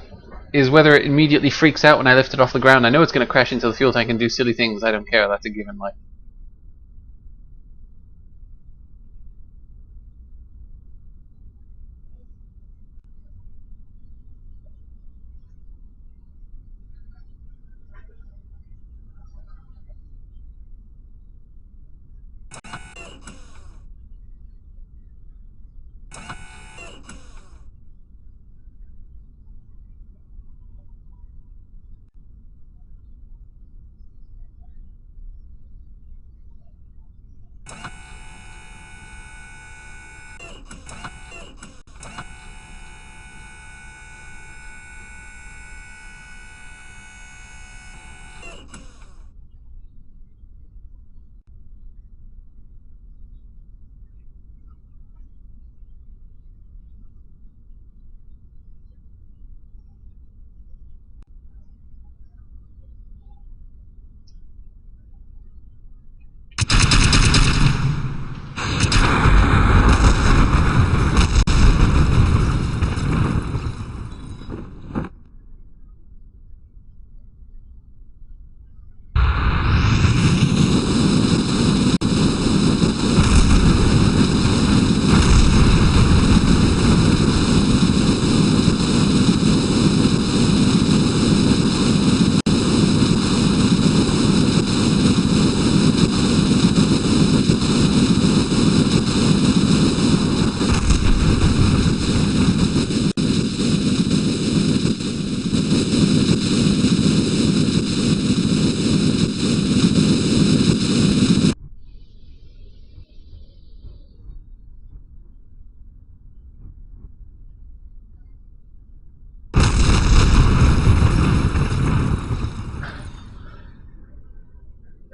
is whether it immediately freaks out when I lift it off the ground. I know it's going to crash into the fuel tank and do silly things. I don't care. That's a given. Like,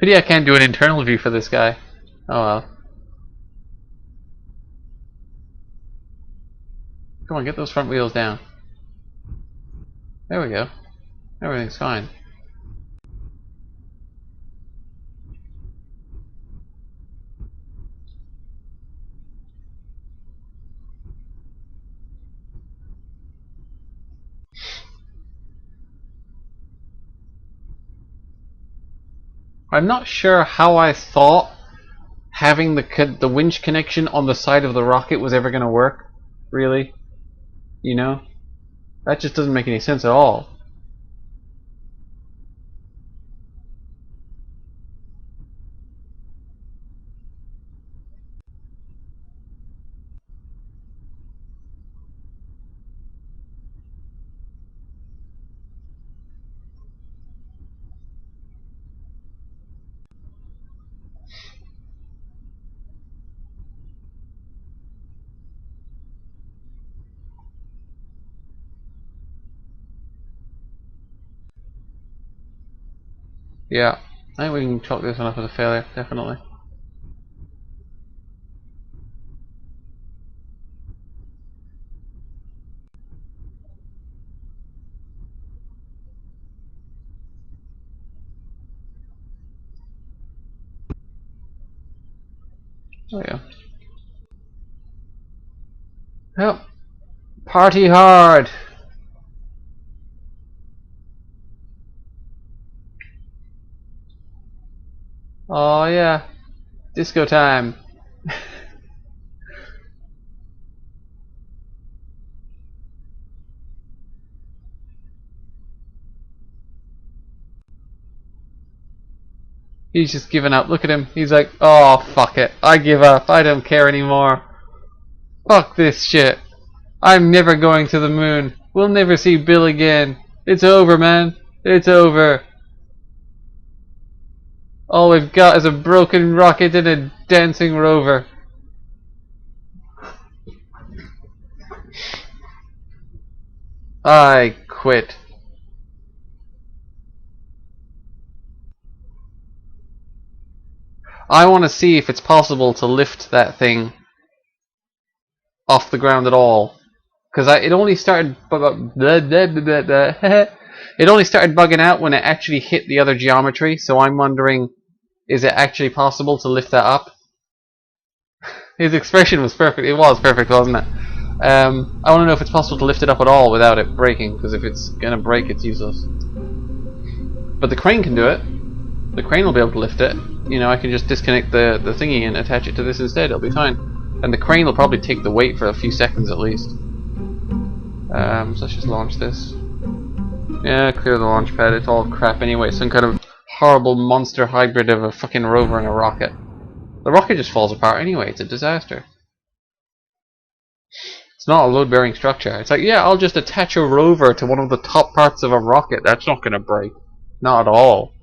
Pity I can't do an internal view for this guy. Oh well. Come on, get those front wheels down. There we go. Everything's fine. I'm not sure how I thought having the winch connection on the side of the rocket was ever going to work. Really, you know, that just doesn't make any sense at all. Yeah, I think we can chalk this one up as a failure, definitely. Oh yeah. Yep. Party hard. Oh yeah. Disco time. He's just given up. Look at him. He's like, oh fuck it. I give up. I don't care anymore. Fuck this shit. I'm never going to the moon. We'll never see Bill again. It's over, man. It's over. All we've got is a broken rocket and a dancing rover. I quit. I want to see if it's possible to lift that thing off the ground at all. Because it only started it only started bugging out when it actually hit the other geometry, so I'm wondering, is it actually possible to lift that up? His expression was perfect. It was perfect, wasn't it? I want to know if it's possible to lift it up at all without it breaking, because if it's going to break, it's useless. But the crane can do it. The crane will be able to lift it. You know, I can just disconnect the thingy and attach it to this instead. It'll be fine. And the crane will probably take the weight for a few seconds at least. So let's just launch this. Yeah, clear the launch pad. It's all crap anyway. It's some kind of horrible monster hybrid of a fucking rover and a rocket. The rocket just falls apart anyway. It's a disaster. It's not a load-bearing structure. It's like, yeah, I'll just attach a rover to one of the top parts of a rocket. That's not going to break. Not at all.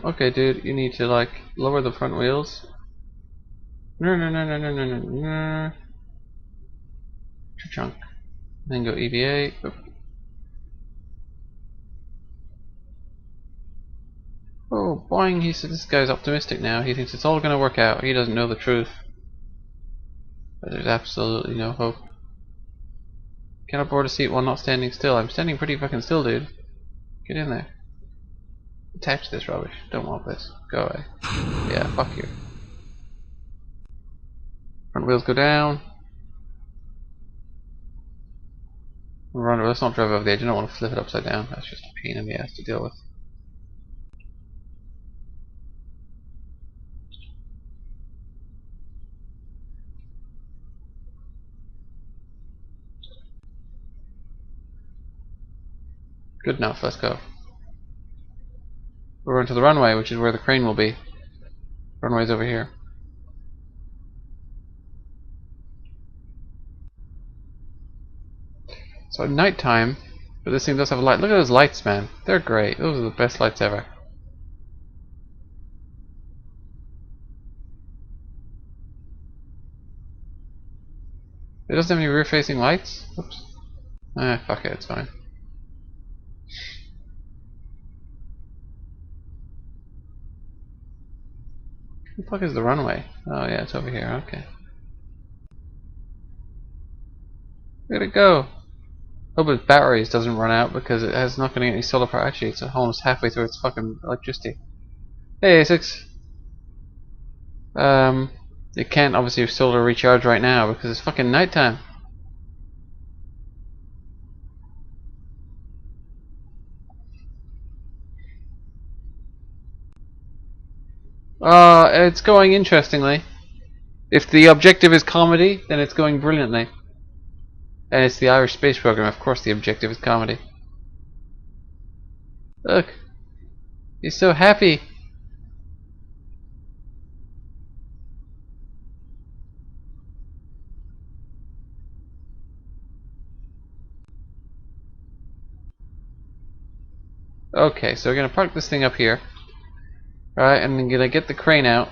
Okay, dude, you need to, like, lower the front wheels. No, no, no, no, no, no, no, no. Chunk. Then go EVA. Oop. Oh, boing, he said this guy's optimistic now. He thinks it's all going to work out. He doesn't know the truth. But there's absolutely no hope. Cannot board a seat while not standing still. I'm standing pretty fucking still, dude. Get in there. Attach this rubbish. Don't want this. Go away. Yeah, fuck you. Front wheels go down. Let's not drive over the edge. I don't want to flip it upside down. That's just a pain in the ass to deal with. Good enough. Let's go. We're going to the runway, which is where the crane will be. Runway's over here. So at night time, but this thing does have a light. Look at those lights, man. They're great. Those are the best lights ever. It doesn't have any rear-facing lights? Oops. Fuck it, it's fine. The fuck is the runway? Oh yeah, it's over here. Okay. Where'd it go? Hope its batteries doesn't run out because it has not going to get any solar power. Actually, it's almost halfway through its fucking electricity. Hey, A6. It can't obviously solar recharge right now because it's fucking nighttime. It's going interestingly. If the objective is comedy, then it's going brilliantly. And it's the Irish space program. Of course, the objective is comedy. Look, he's so happy. Okay, so we're gonna park this thing up here. Alright, and I'm gonna get the crane out.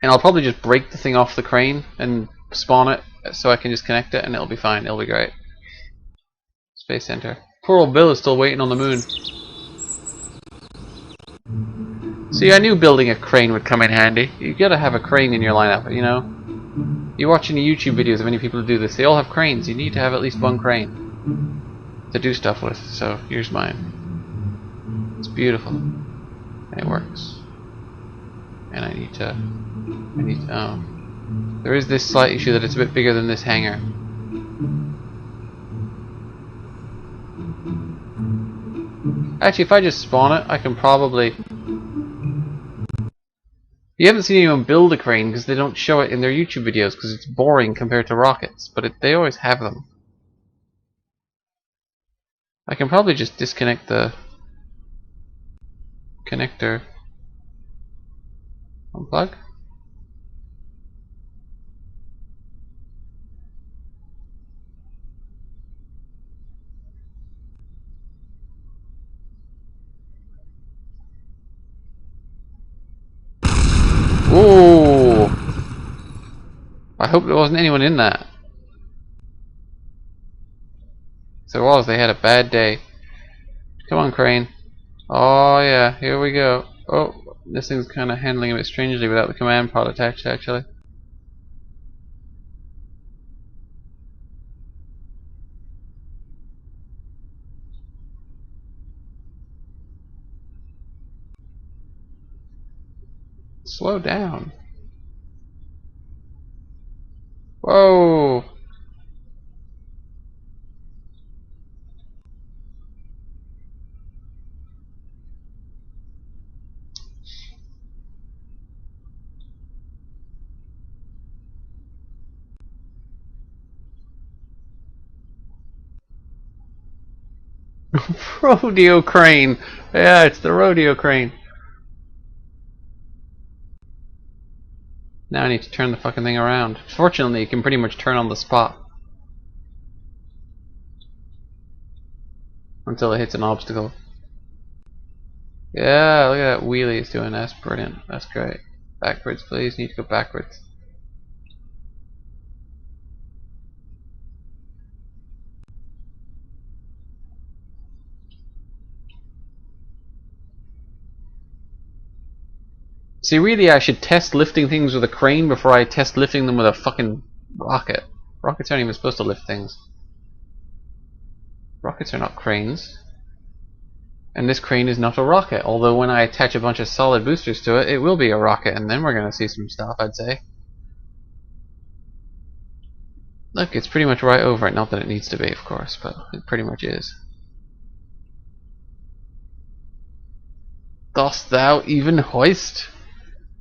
And I'll probably just break the thing off the crane and spawn it so I can just connect it and it'll be fine. It'll be great. Space Center. Poor old Bill is still waiting on the moon. See, I knew building a crane would come in handy. You gotta have a crane in your lineup, you know? You watch any YouTube videos of any people who do this, they all have cranes. You need to have at least one crane to do stuff with. So here's mine. It's beautiful. And it works. And I need to oh. There is this slight issue that it's a bit bigger than this hangar. Actually, if I just spawn it, I can probably... You haven't seen anyone build a crane because they don't show it in their YouTube videos because it's boring compared to rockets, but they always have them. I can probably just disconnect the connector. Unplug? Ooh! I hope there wasn't anyone in that. If there was, they had a bad day. Come on, crane. Oh yeah, here we go. Oh, this thing's kind of handling a bit strangely without the command pod attached, actually. Slow down. Whoa! Rodeo crane! Yeah, it's the rodeo crane. Now I need to turn the fucking thing around. Fortunately, it can pretty much turn on the spot. Until it hits an obstacle. Yeah, look at that wheelie it's doing. That's brilliant. That's great. Backwards, please. Need to go backwards. See, really, I should test lifting things with a crane before I test lifting them with a fucking rocket. Rockets aren't even supposed to lift things. Rockets are not cranes. And this crane is not a rocket, although when I attach a bunch of solid boosters to it, it will be a rocket, and then we're going to see some stuff, I'd say. Look, it's pretty much right over it. Not that it needs to be, of course, but it pretty much is. Dost thou even hoist?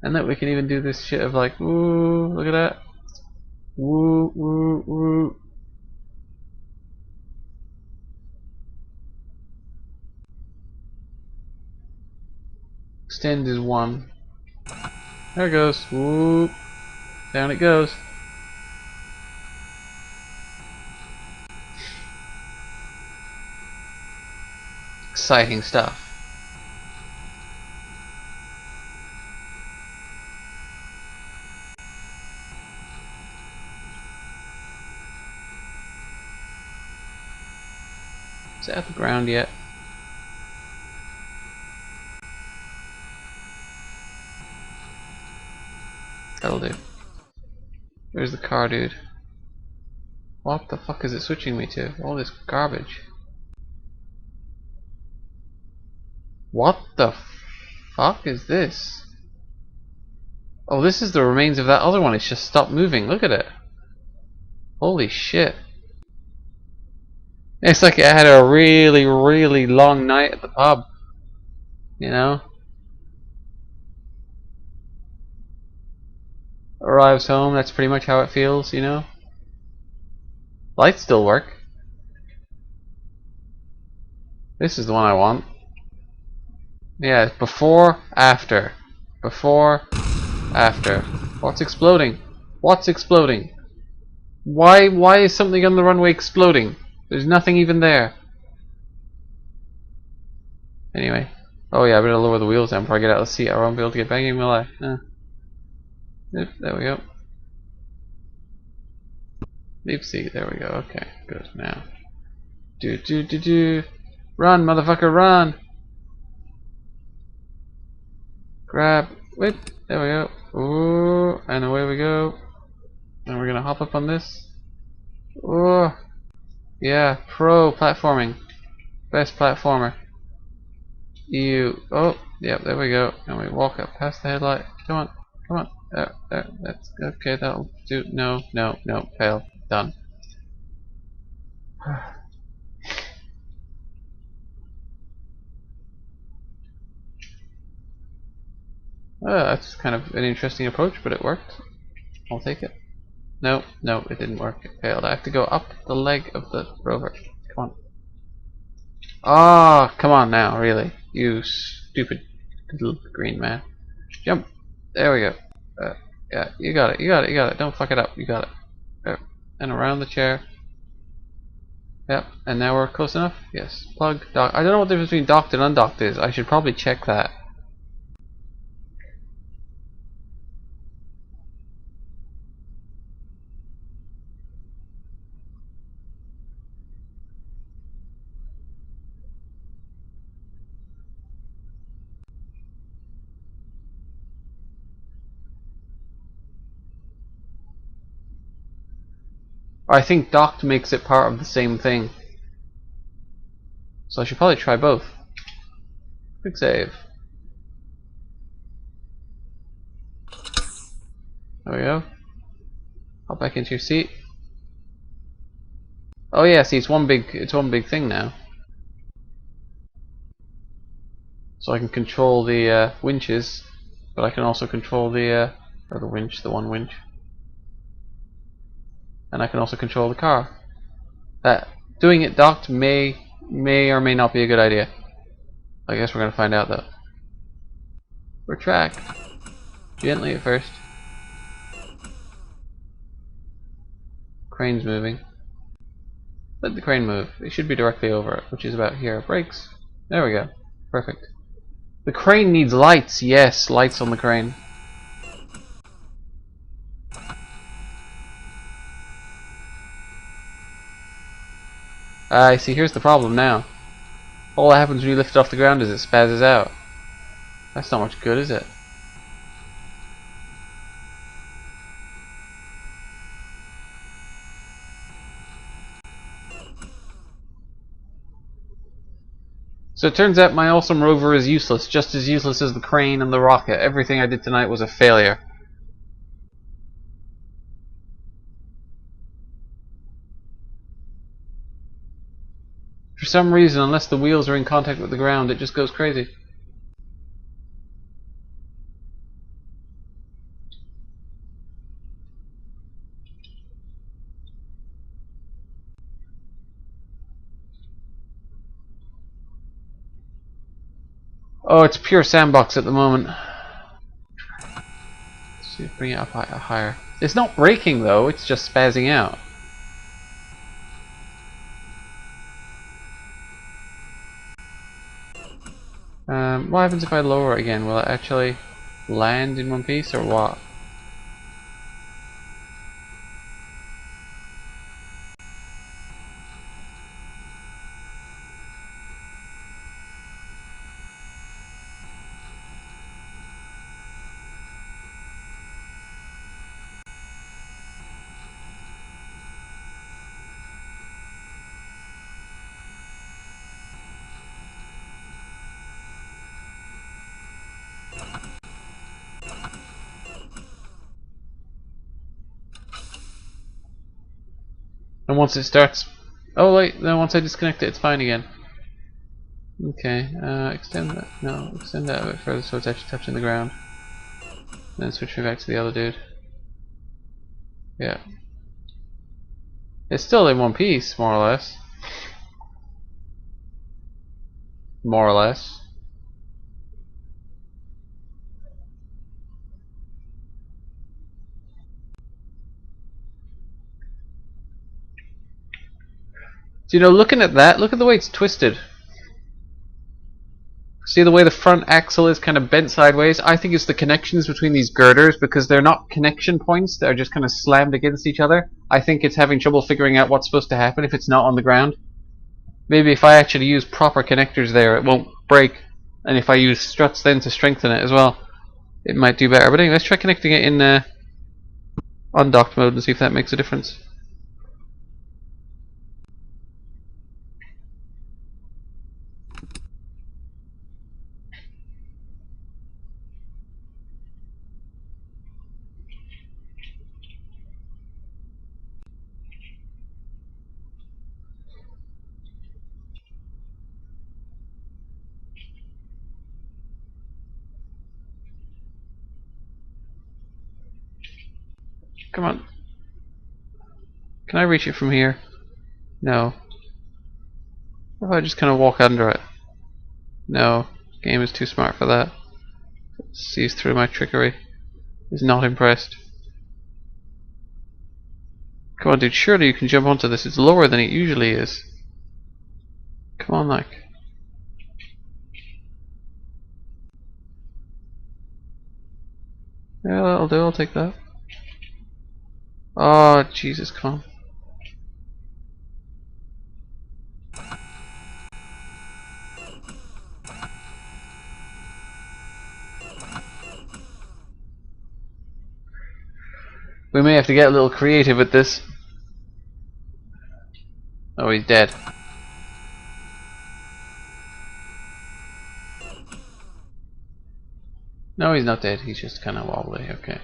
And look, we can even do this shit of like, woo, look at that. Woo, woo, woo. Extend is 1. There it goes. Woo. Down it goes. Exciting stuff. Is it at the ground yet? That'll do. Where's the car, dude? What the fuck is it switching me to? All this garbage. What the fuck is this? Oh, this is the remains of that other one. It's just stopped moving. Look at it. Holy shit. It's like it had a really, really long night at the pub. You know? Arrives home, that's pretty much how it feels, you know? Lights still work. This is the one I want. Yeah, before, after. Before, after. What's exploding? What's exploding? Why is something on the runway exploding? There's nothing even there. Anyway. Oh yeah, I better lower the wheels down before I get out of the seat. I won't be able to get back in, will I? Yep, there we go. Leave seat, there we go. Okay, good. Now. Do. Run, motherfucker, run! Grab, whip, there we go. Ooh, and away we go. And we're gonna hop up on this. Ooh, yeah, pro platforming. Best platformer. Oh, yep, there we go. And we walk up past the headlight. Come on, come on. There, that's okay, that'll do. No, fail. Done. That's kind of an interesting approach, but it worked. I'll take it. No, it didn't work. It failed. I have to go up the leg of the rover. Come on. Ah, oh, come on now, really. You stupid little green man. Jump. There we go. Yeah, you got it. Don't fuck it up. You got it. And around the chair. Yep, and now we're close enough? Yes. Plug, dock. I don't know what the difference between docked and undocked is. I should probably check that. I think docked makes it part of the same thing. So I should probably try both. Quick save. There we go. Hop back into your seat. Oh yeah, see it's one big thing now. So I can control the winches, but I can also control the or the winch, the one winch. And I can also control the car. Doing it docked may or may not be a good idea. I guess we're gonna find out though. Retract. Gently at first. Crane's moving. Let the crane move. It should be directly over it, which is about here. Brakes. There we go. Perfect. The crane needs lights. Yes, lights on the crane. I see, here's the problem now. All that happens when you lift it off the ground is it spazzes out. That's not much good, is it? So it turns out my awesome rover is useless, just as useless as the crane and the rocket. Everything I did tonight was a failure. For some reason, unless the wheels are in contact with the ground, it just goes crazy. Oh, it's pure sandbox at the moment. Let's see, bring it up higher. It's not braking though, it's just spazzing out. What happens if I lower it again? Will it actually land in one piece or what? And once it starts... Oh wait, no, once I disconnect it, it's fine again. Okay, extend that. No, extend that a bit further so it's actually touching the ground. Then switch me back to the other dude. Yeah. It's still in one piece, more or less. More or less. So, you know, looking at that, look at the way it's twisted. See the way the front axle is kind of bent sideways? I think it's the connections between these girders, because they're not connection points, they're just kind of slammed against each other. I think it's having trouble figuring out what's supposed to happen if it's not on the ground. Maybe if I actually use proper connectors there, it won't break. And if I use struts then to strengthen it as well, it might do better. But anyway, let's try connecting it in undocked mode and see if that makes a difference. Come on. Can I reach it from here? No. What if I just kind of walk under it? No. Game is too smart for that. Sees through my trickery. Is not impressed. Come on, dude. Surely you can jump onto this. It's lower than it usually is. Come on, like. Yeah, that'll do. I'll take that. Oh, Jesus, come on. We may have to get a little creative with this. Oh, he's dead. No, he's not dead. He's just kind of wobbly. Okay.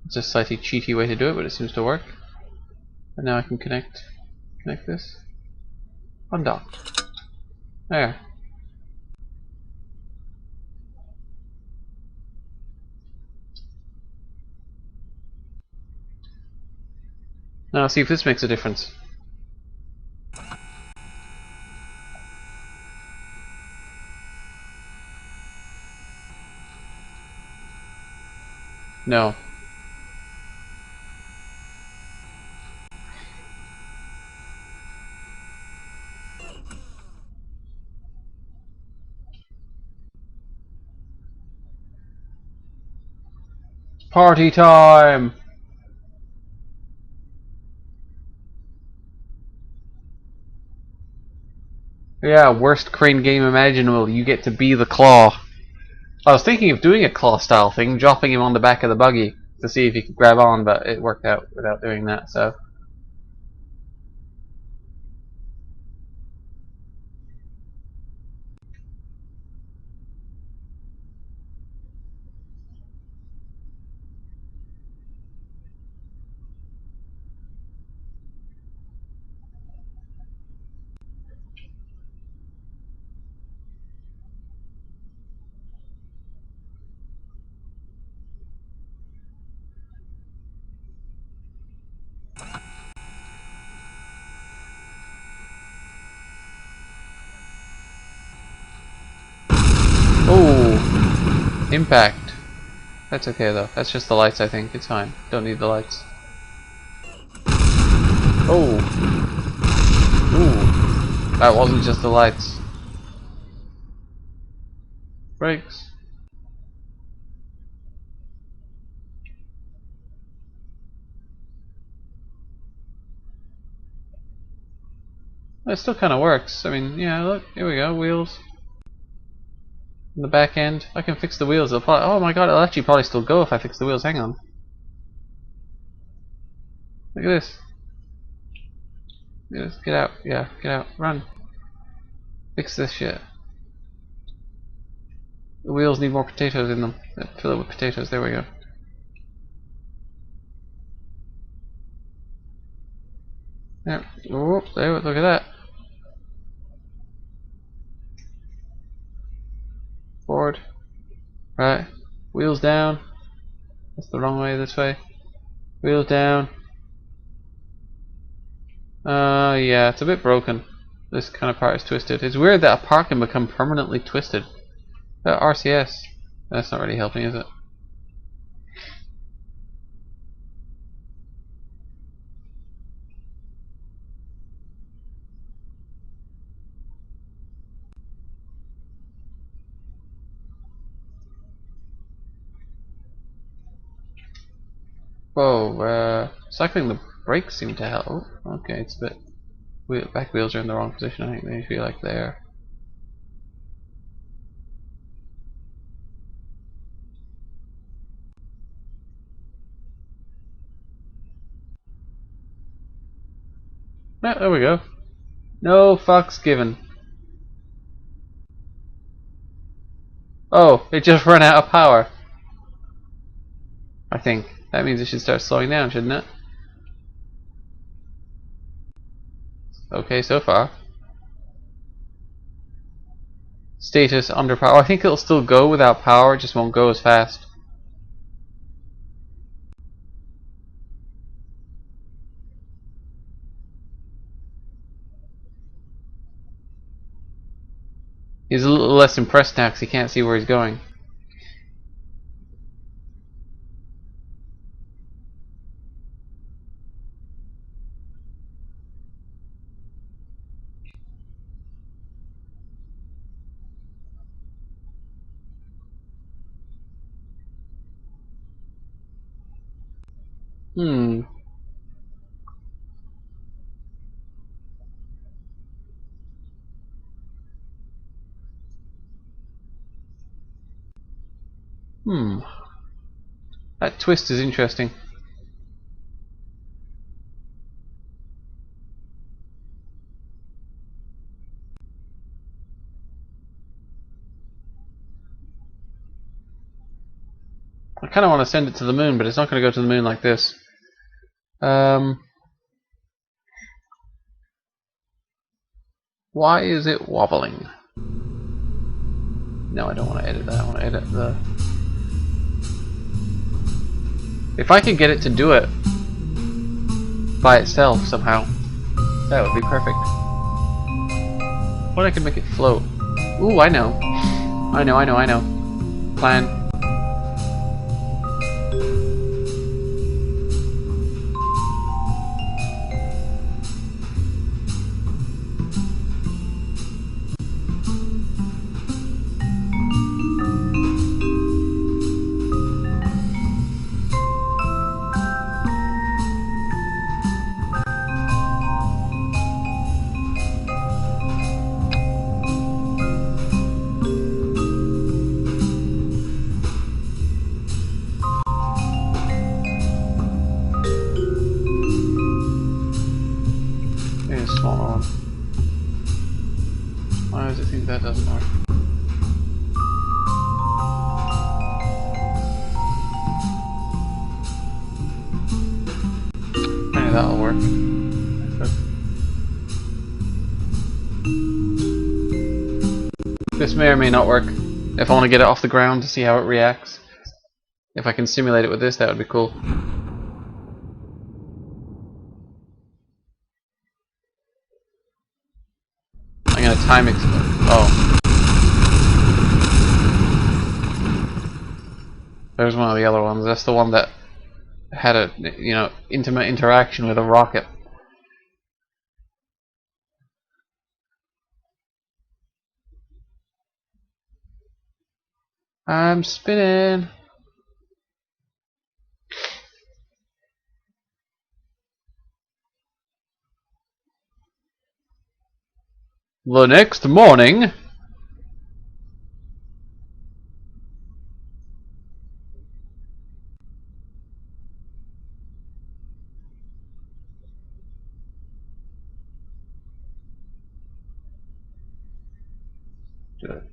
It's a slightly cheaty way to do it, but it seems to work. And now I can connect this. Undock. There. Now see if this makes a difference. No. Party time! Yeah, worst crane game imaginable. You get to be the claw. I was thinking of doing a claw style thing, dropping him on the back of the buggy to see if he could grab on, but it worked out without doing that, so. Oh, impact. That's okay though. That's just the lights, I think. It's fine. Don't need the lights. Oh. Ooh. That wasn't just the lights. Brakes. It still kind of works. I mean, yeah, look. Here we go. Wheels. In the back end. I can fix the wheels. Oh my god, it'll actually probably still go if I fix the wheels. Hang on. Look at this. Look at this. Get out. Yeah, get out. Run. Fix this shit. The wheels need more potatoes in them. Fill it with potatoes. There we go. There. Oh, there. Look at that. Forward. Right. Wheels down. That's the wrong way. This way. Wheels down. Yeah, it's a bit broken. This kind of part is twisted. It's weird that a part can become permanently twisted. RCS. That's not really helping, is it? Whoa, cycling the brakes seem to help. Oh, okay, it's a bit... back wheels are in the wrong position. I think they should be like there. Yeah, there we go. No fucks given. Oh, it just ran out of power. I think. That means it should start slowing down, shouldn't it? Okay, so far. Status under power. I think it'll still go without power, it just won't go as fast. He's a little less impressed now because he can't see where he's going. Hmm. Hmm. That twist is interesting. I kind of want to send it to the moon, but it's not going to go to the moon like this. Why is it wobbling? No, I don't want to edit that. I want to edit the... If I could get it to do it by itself somehow, that would be perfect. What I could make it float. Ooh, I know. I know. Plan. Maybe a smaller one. Why does it think that doesn't work? Maybe that'll work. This may or may not work. If I want to get it off the ground to see how it reacts. If I can simulate it with this, that would be cool. I'm gonna time it. Oh. There's one of the other ones. That's the one that had a, intimate interaction with a rocket. I'm spinning. The next morning. Good.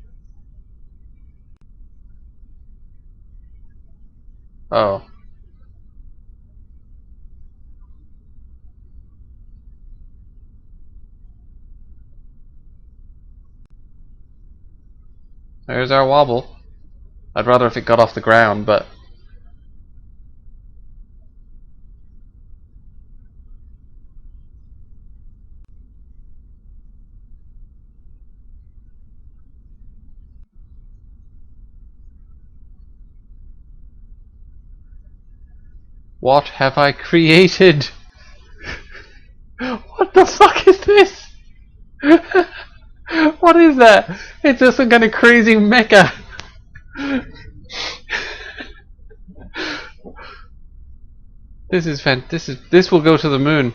Oh. There's our wobble. I'd rather if it got off the ground, but... What have I created? What the fuck is this? What is that? It's just some kind of crazy mecha. This is this will go to the moon.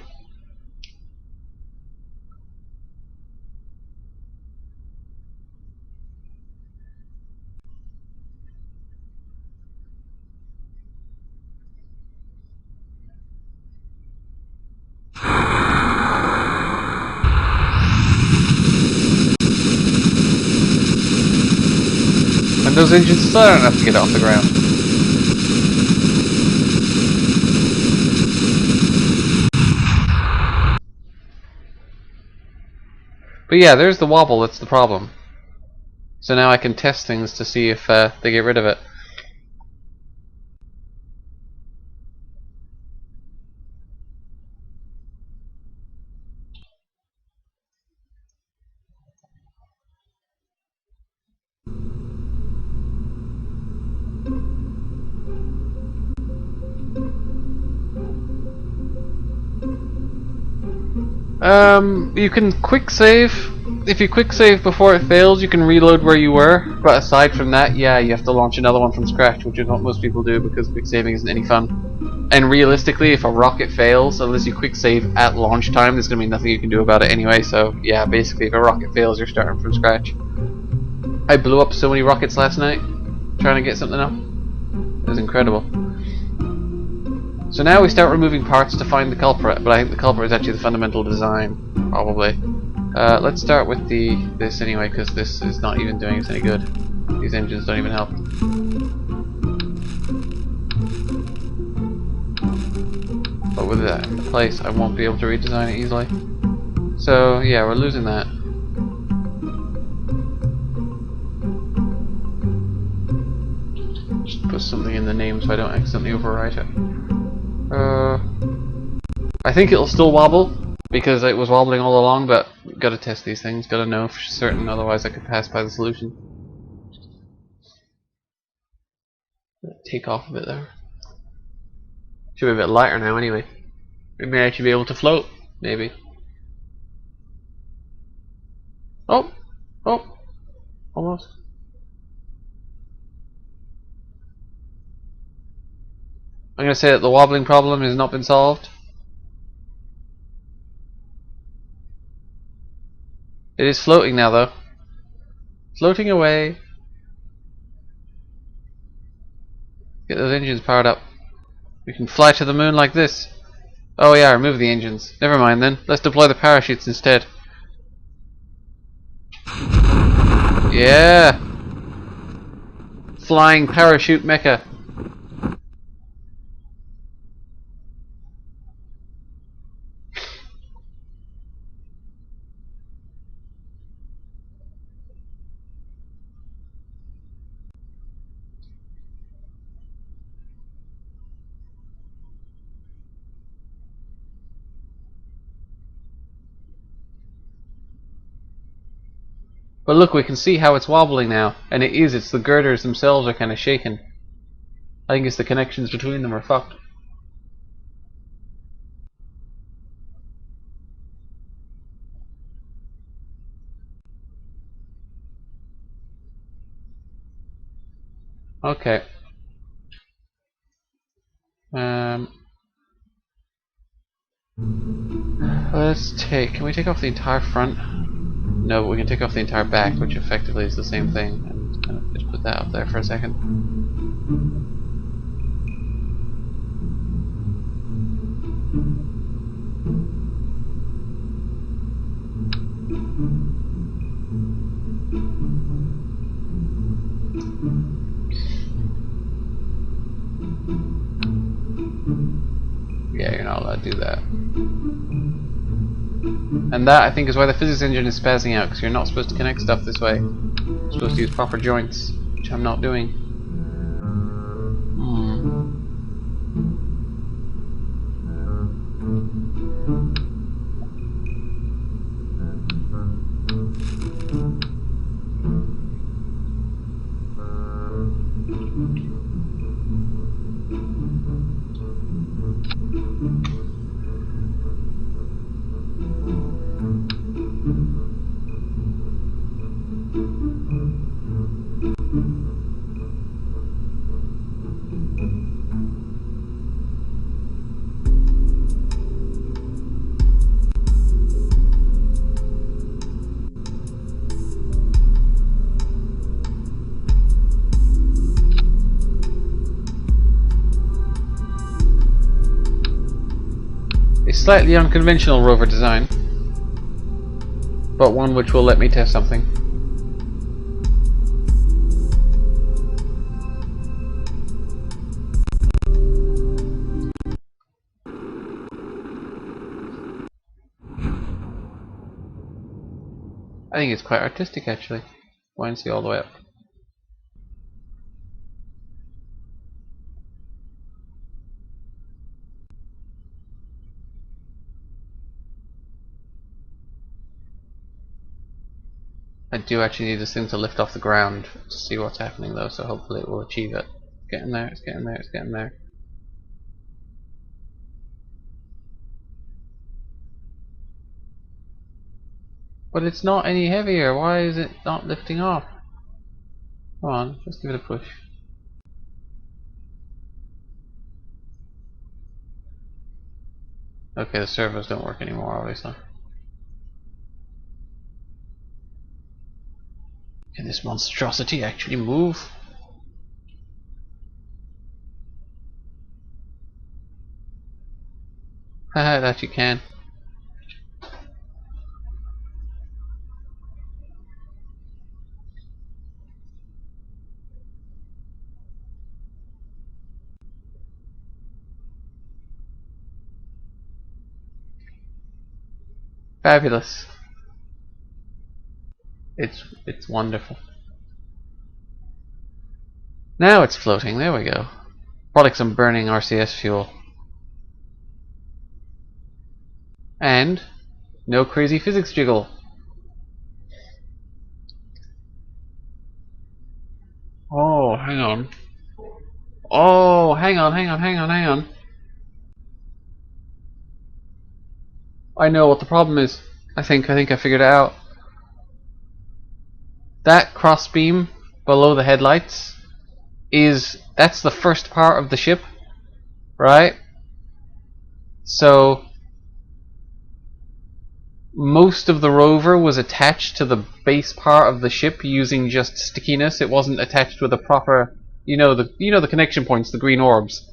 And those engines still don't have to get it off the ground. But yeah, there's the wobble, that's the problem. So now I can test things to see if they get rid of it. You can quick save. If you quick save before it fails, you can reload where you were. But aside from that, yeah, you have to launch another one from scratch, which is what most people do because quick saving isn't any fun. And realistically, if a rocket fails, unless you quick save at launch time, there's gonna be nothing you can do about it anyway. So yeah, basically, if a rocket fails, you're starting from scratch. I blew up so many rockets last night trying to get something up. It was incredible. So now we start removing parts to find the culprit, but I think the culprit is actually the fundamental design, probably. Let's start with this anyway, because this is not even doing us any good. These engines don't even help. But with that in place, I won't be able to redesign it easily. So yeah, we're losing that. Just put something in the name so I don't accidentally overwrite it. I think it'll still wobble because it was wobbling all along, but gotta test these things, gotta know for certain, otherwise I could pass by the solution. Take off a bit there. Should be a bit lighter now anyway. We may actually be able to float, maybe. Oh! Oh! Almost. I'm gonna say that the wobbling problem has not been solved. It is floating now though. Floating away. Get those engines powered up. We can fly to the moon like this. Oh yeah, remove the engines. Never mind then. Let's deploy the parachutes instead. Yeah! Flying parachute mecha. But look, we can see how it's wobbling now. And it's the girders themselves are kind of shaking. I think it's the connections between them are fucked. Okay. Can we take off the entire front? No, but we can take off the entire back, which effectively is the same thing. And kind of just put that up there for a second. Yeah, you're not allowed to do that. And that, I think, is why the physics engine is spazzing out, because you're not supposed to connect stuff this way. You're supposed to use proper joints, which I'm not doing. A slightly unconventional rover design, but one which will let me test something. I think it's quite artistic, actually. Buoyancy all the way up. I do actually need this thing to lift off the ground to see what's happening, though, so hopefully it will achieve it. It's getting there, it's getting there, it's getting there. But it's not any heavier. Why is it not lifting off? Come on, let's give it a push. Okay, the servos don't work anymore, obviously. Can this monstrosity actually move? Haha, that you can. Fabulous. It's wonderful. Now it's floating, there we go. Products some burning RCS fuel. And no crazy physics jiggle. Oh, hang on. Oh, hang on. I know what the problem is. I think I figured it out. That crossbeam below the headlights that's the first part of the ship, right? So most of the rover was attached to the base part of the ship using just stickiness. It wasn't attached with a proper, the connection points, the green orbs.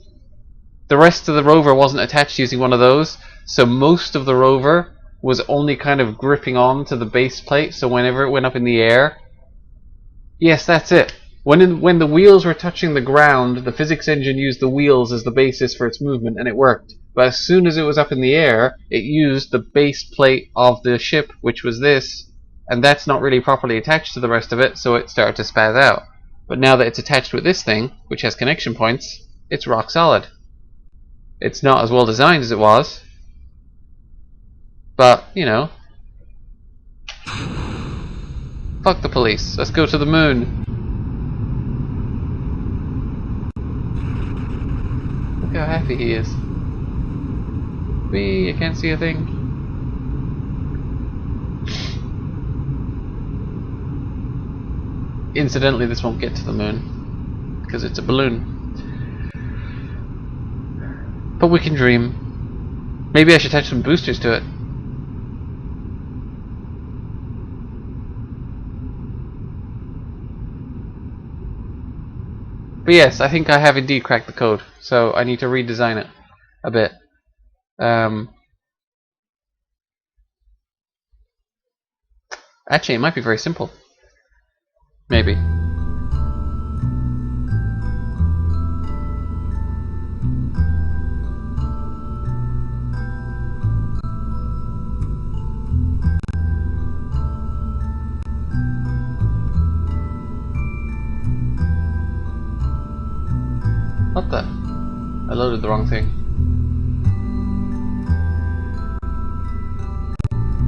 The rest of the rover wasn't attached using one of those, so most of the rover was only kind of gripping on to the base plate, so whenever it went up in the air... Yes, that's it. When the wheels were touching the ground, the physics engine used the wheels as the basis for its movement, and it worked. But as soon as it was up in the air, it used the base plate of the ship, which was this, and that's not really properly attached to the rest of it, so it started to spaz out. But now that it's attached with this thing, which has connection points, it's rock solid. It's not as well designed as it was, but, fuck the police. Let's go to the moon. Look how happy he is. Whee, I can't see a thing. Incidentally, this won't get to the moon, because it's a balloon. But we can dream. Maybe I should attach some boosters to it. But yes, I think I have indeed cracked the code, so I need to redesign it a bit. Actually, it might be very simple. Maybe. What the? I loaded the wrong thing.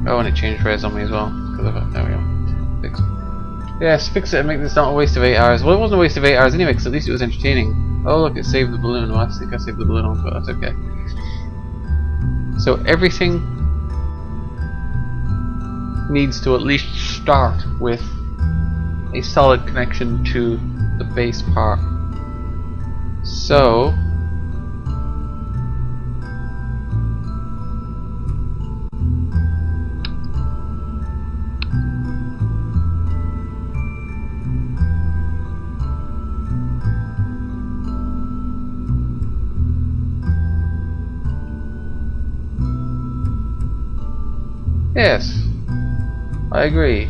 Oh, and it changed res on me as well. There we go. Fix. Yes, fix it and make this not a waste of 8 hours. Well, it wasn't a waste of 8 hours anyway, because at least it was entertaining. Oh, look, it saved the balloon. Well, I think I saved the balloon on, but that's okay. So everything needs to at least start with a solid connection to the base part. So yes, I agree.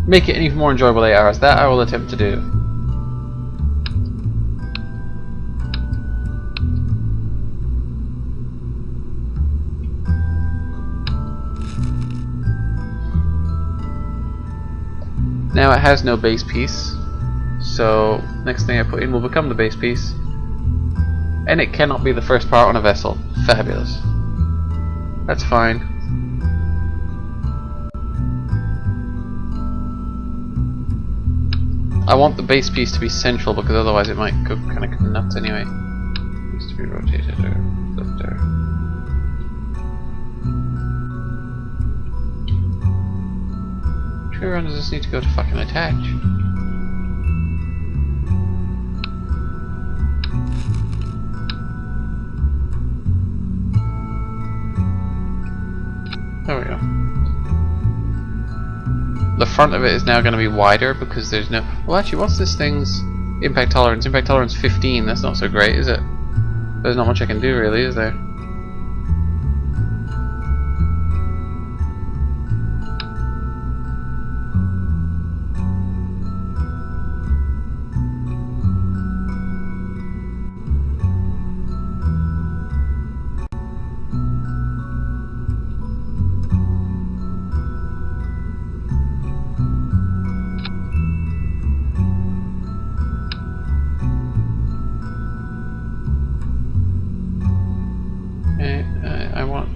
Make it an even more enjoyable 8 hours. That I will attempt to do. Now it has no base piece, so next thing I put in will become the base piece. And it cannot be the first part on a vessel. Fabulous. That's fine. I want the base piece to be central because otherwise it might go kind of nuts anyway. Needs to be rotated or flipped or... Which way around does this need to go to fucking attach? There we go. The front of it is now going to be wider because there's no... Well, actually, what's this thing's impact tolerance? Impact tolerance 15. That's not so great, is it? There's not much I can do, really, is there?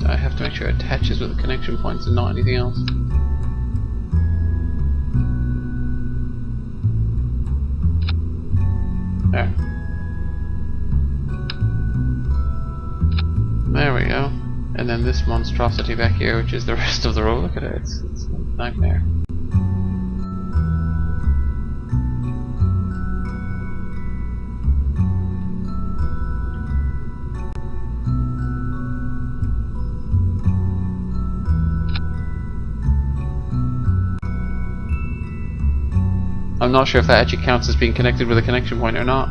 I have to make sure it attaches with the connection points and not anything else. There. There we go. And then this monstrosity back here, which is the rest of the row. Look at it, it's a nightmare. I'm not sure if that actually counts as being connected with a connection point or not.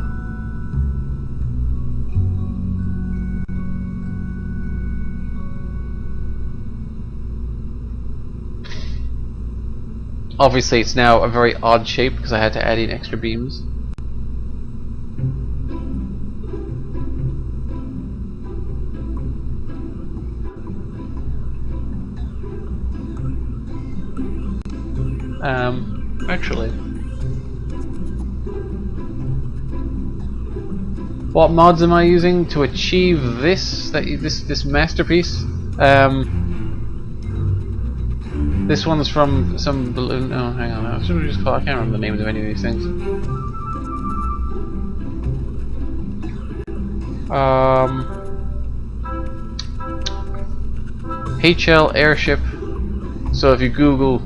Obviously it's now a very odd shape because I had to add in extra beams. Actually, what mods am I using to achieve this this masterpiece? This one's from some balloon. Oh, hang on. I can't remember the names of any of these things. HL airship. So if you Google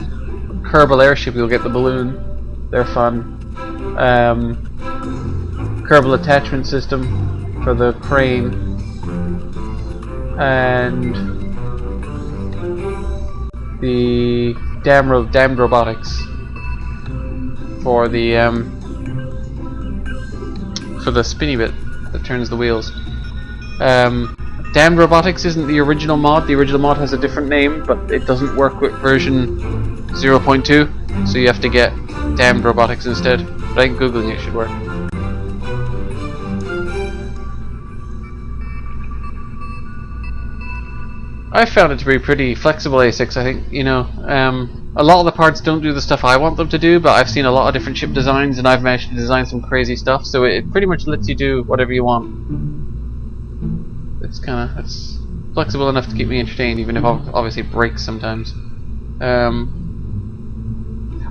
Kerbal airship, you'll get the balloon. They're fun. Kerbal attachment system for the crane, and the damned robotics for the spinny bit that turns the wheels. Damned Robotics isn't the original mod. The original mod has a different name, but it doesn't work with version 0.2, so you have to get Damned Robotics instead. But I think Googling it should work. I found it to be pretty flexible ASICs. I think, you know, a lot of the parts don't do the stuff I want them to do, but I've seen a lot of different chip designs and I've managed to design some crazy stuff, so it pretty much lets you do whatever you want. It's flexible enough to keep me entertained, even if it obviously breaks sometimes. I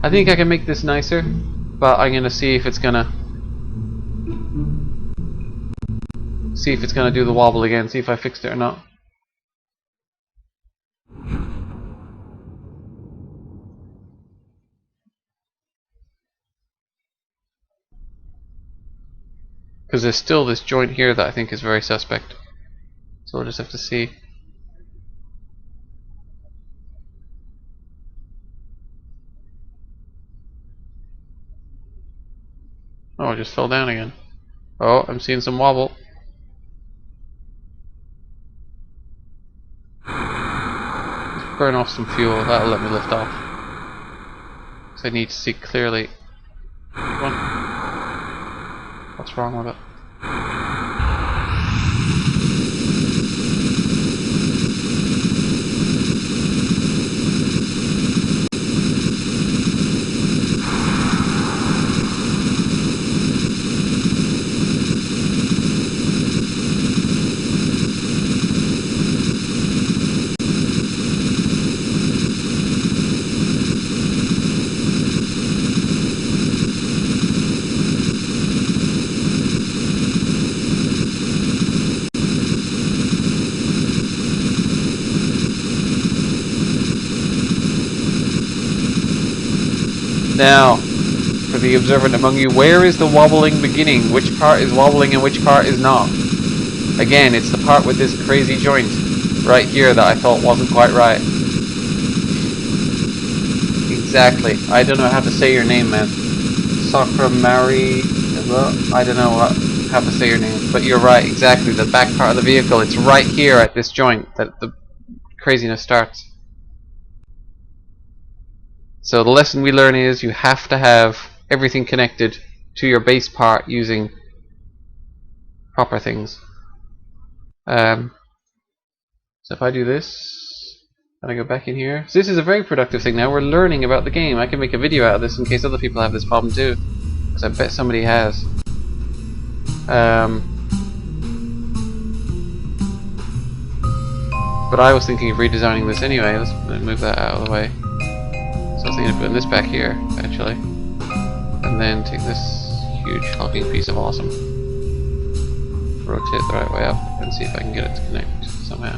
think I can make this nicer, but I'm gonna see if it's gonna do the wobble again, see if I fixed it or not. Because there's still this joint here that I think is very suspect. So we'll just have to see. Oh, it just fell down again. Oh, I'm seeing some wobble. Let's burn off some fuel, that'll let me lift off. Because I need to see clearly. Come on. What's wrong with it? Now, for the observant among you, where is the wobbling beginning? Which part is wobbling and which part is not? Again, it's the part with this crazy joint right here that I thought wasn't quite right. Exactly. I don't know how to say your name, man. Sakramari... I don't know how to say your name, but you're right, exactly. The back part of the vehicle, it's right here at this joint that the craziness starts. So the lesson we learn is you have to have everything connected to your base part using proper things. So if I do this, and I go back in here, so this is a very productive thing now. We're learning about the game. I can make a video out of this in case other people have this problem too, because I bet somebody has. But I was thinking of redesigning this anyway. Let's move that out of the way. So I was thinking of putting this back here, actually. And then take this huge hulking piece of awesome, rotate the right way up, and see if I can get it to connect somehow.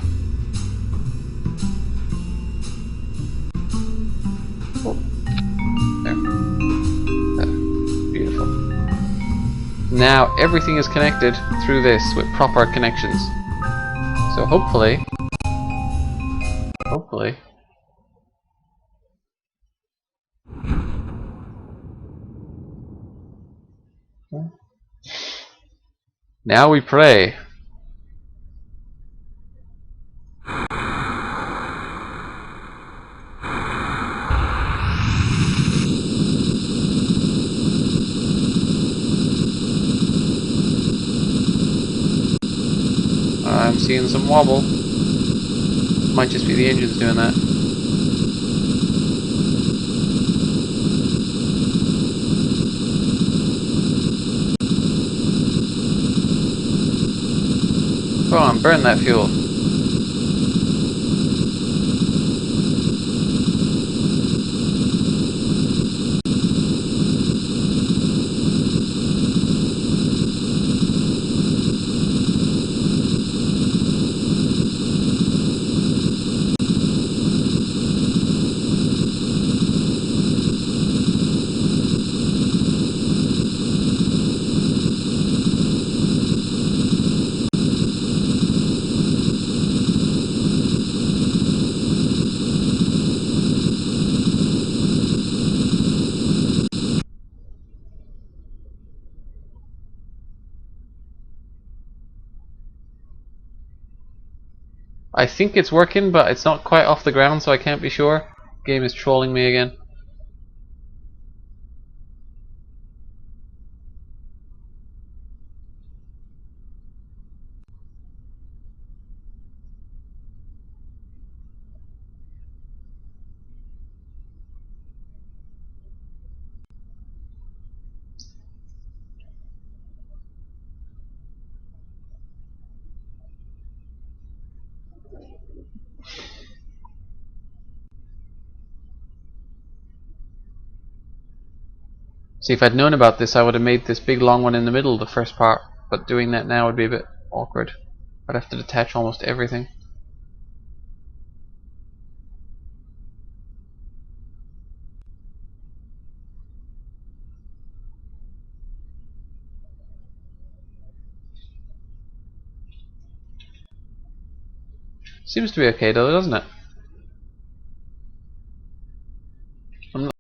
Oh. There. Beautiful. Now everything is connected through this with proper connections. So hopefully... Now we pray. I'm seeing some wobble. Might just be the engines doing that. Go on, burn that fuel. I think it's working, but it's not quite off the ground, so I can't be sure. Game is trolling me again. See, if I'd known about this, I would have made this big long one in the middle, the first part. But doing that now would be a bit awkward. I'd have to detach almost everything. Seems to be okay though, doesn't it? I'm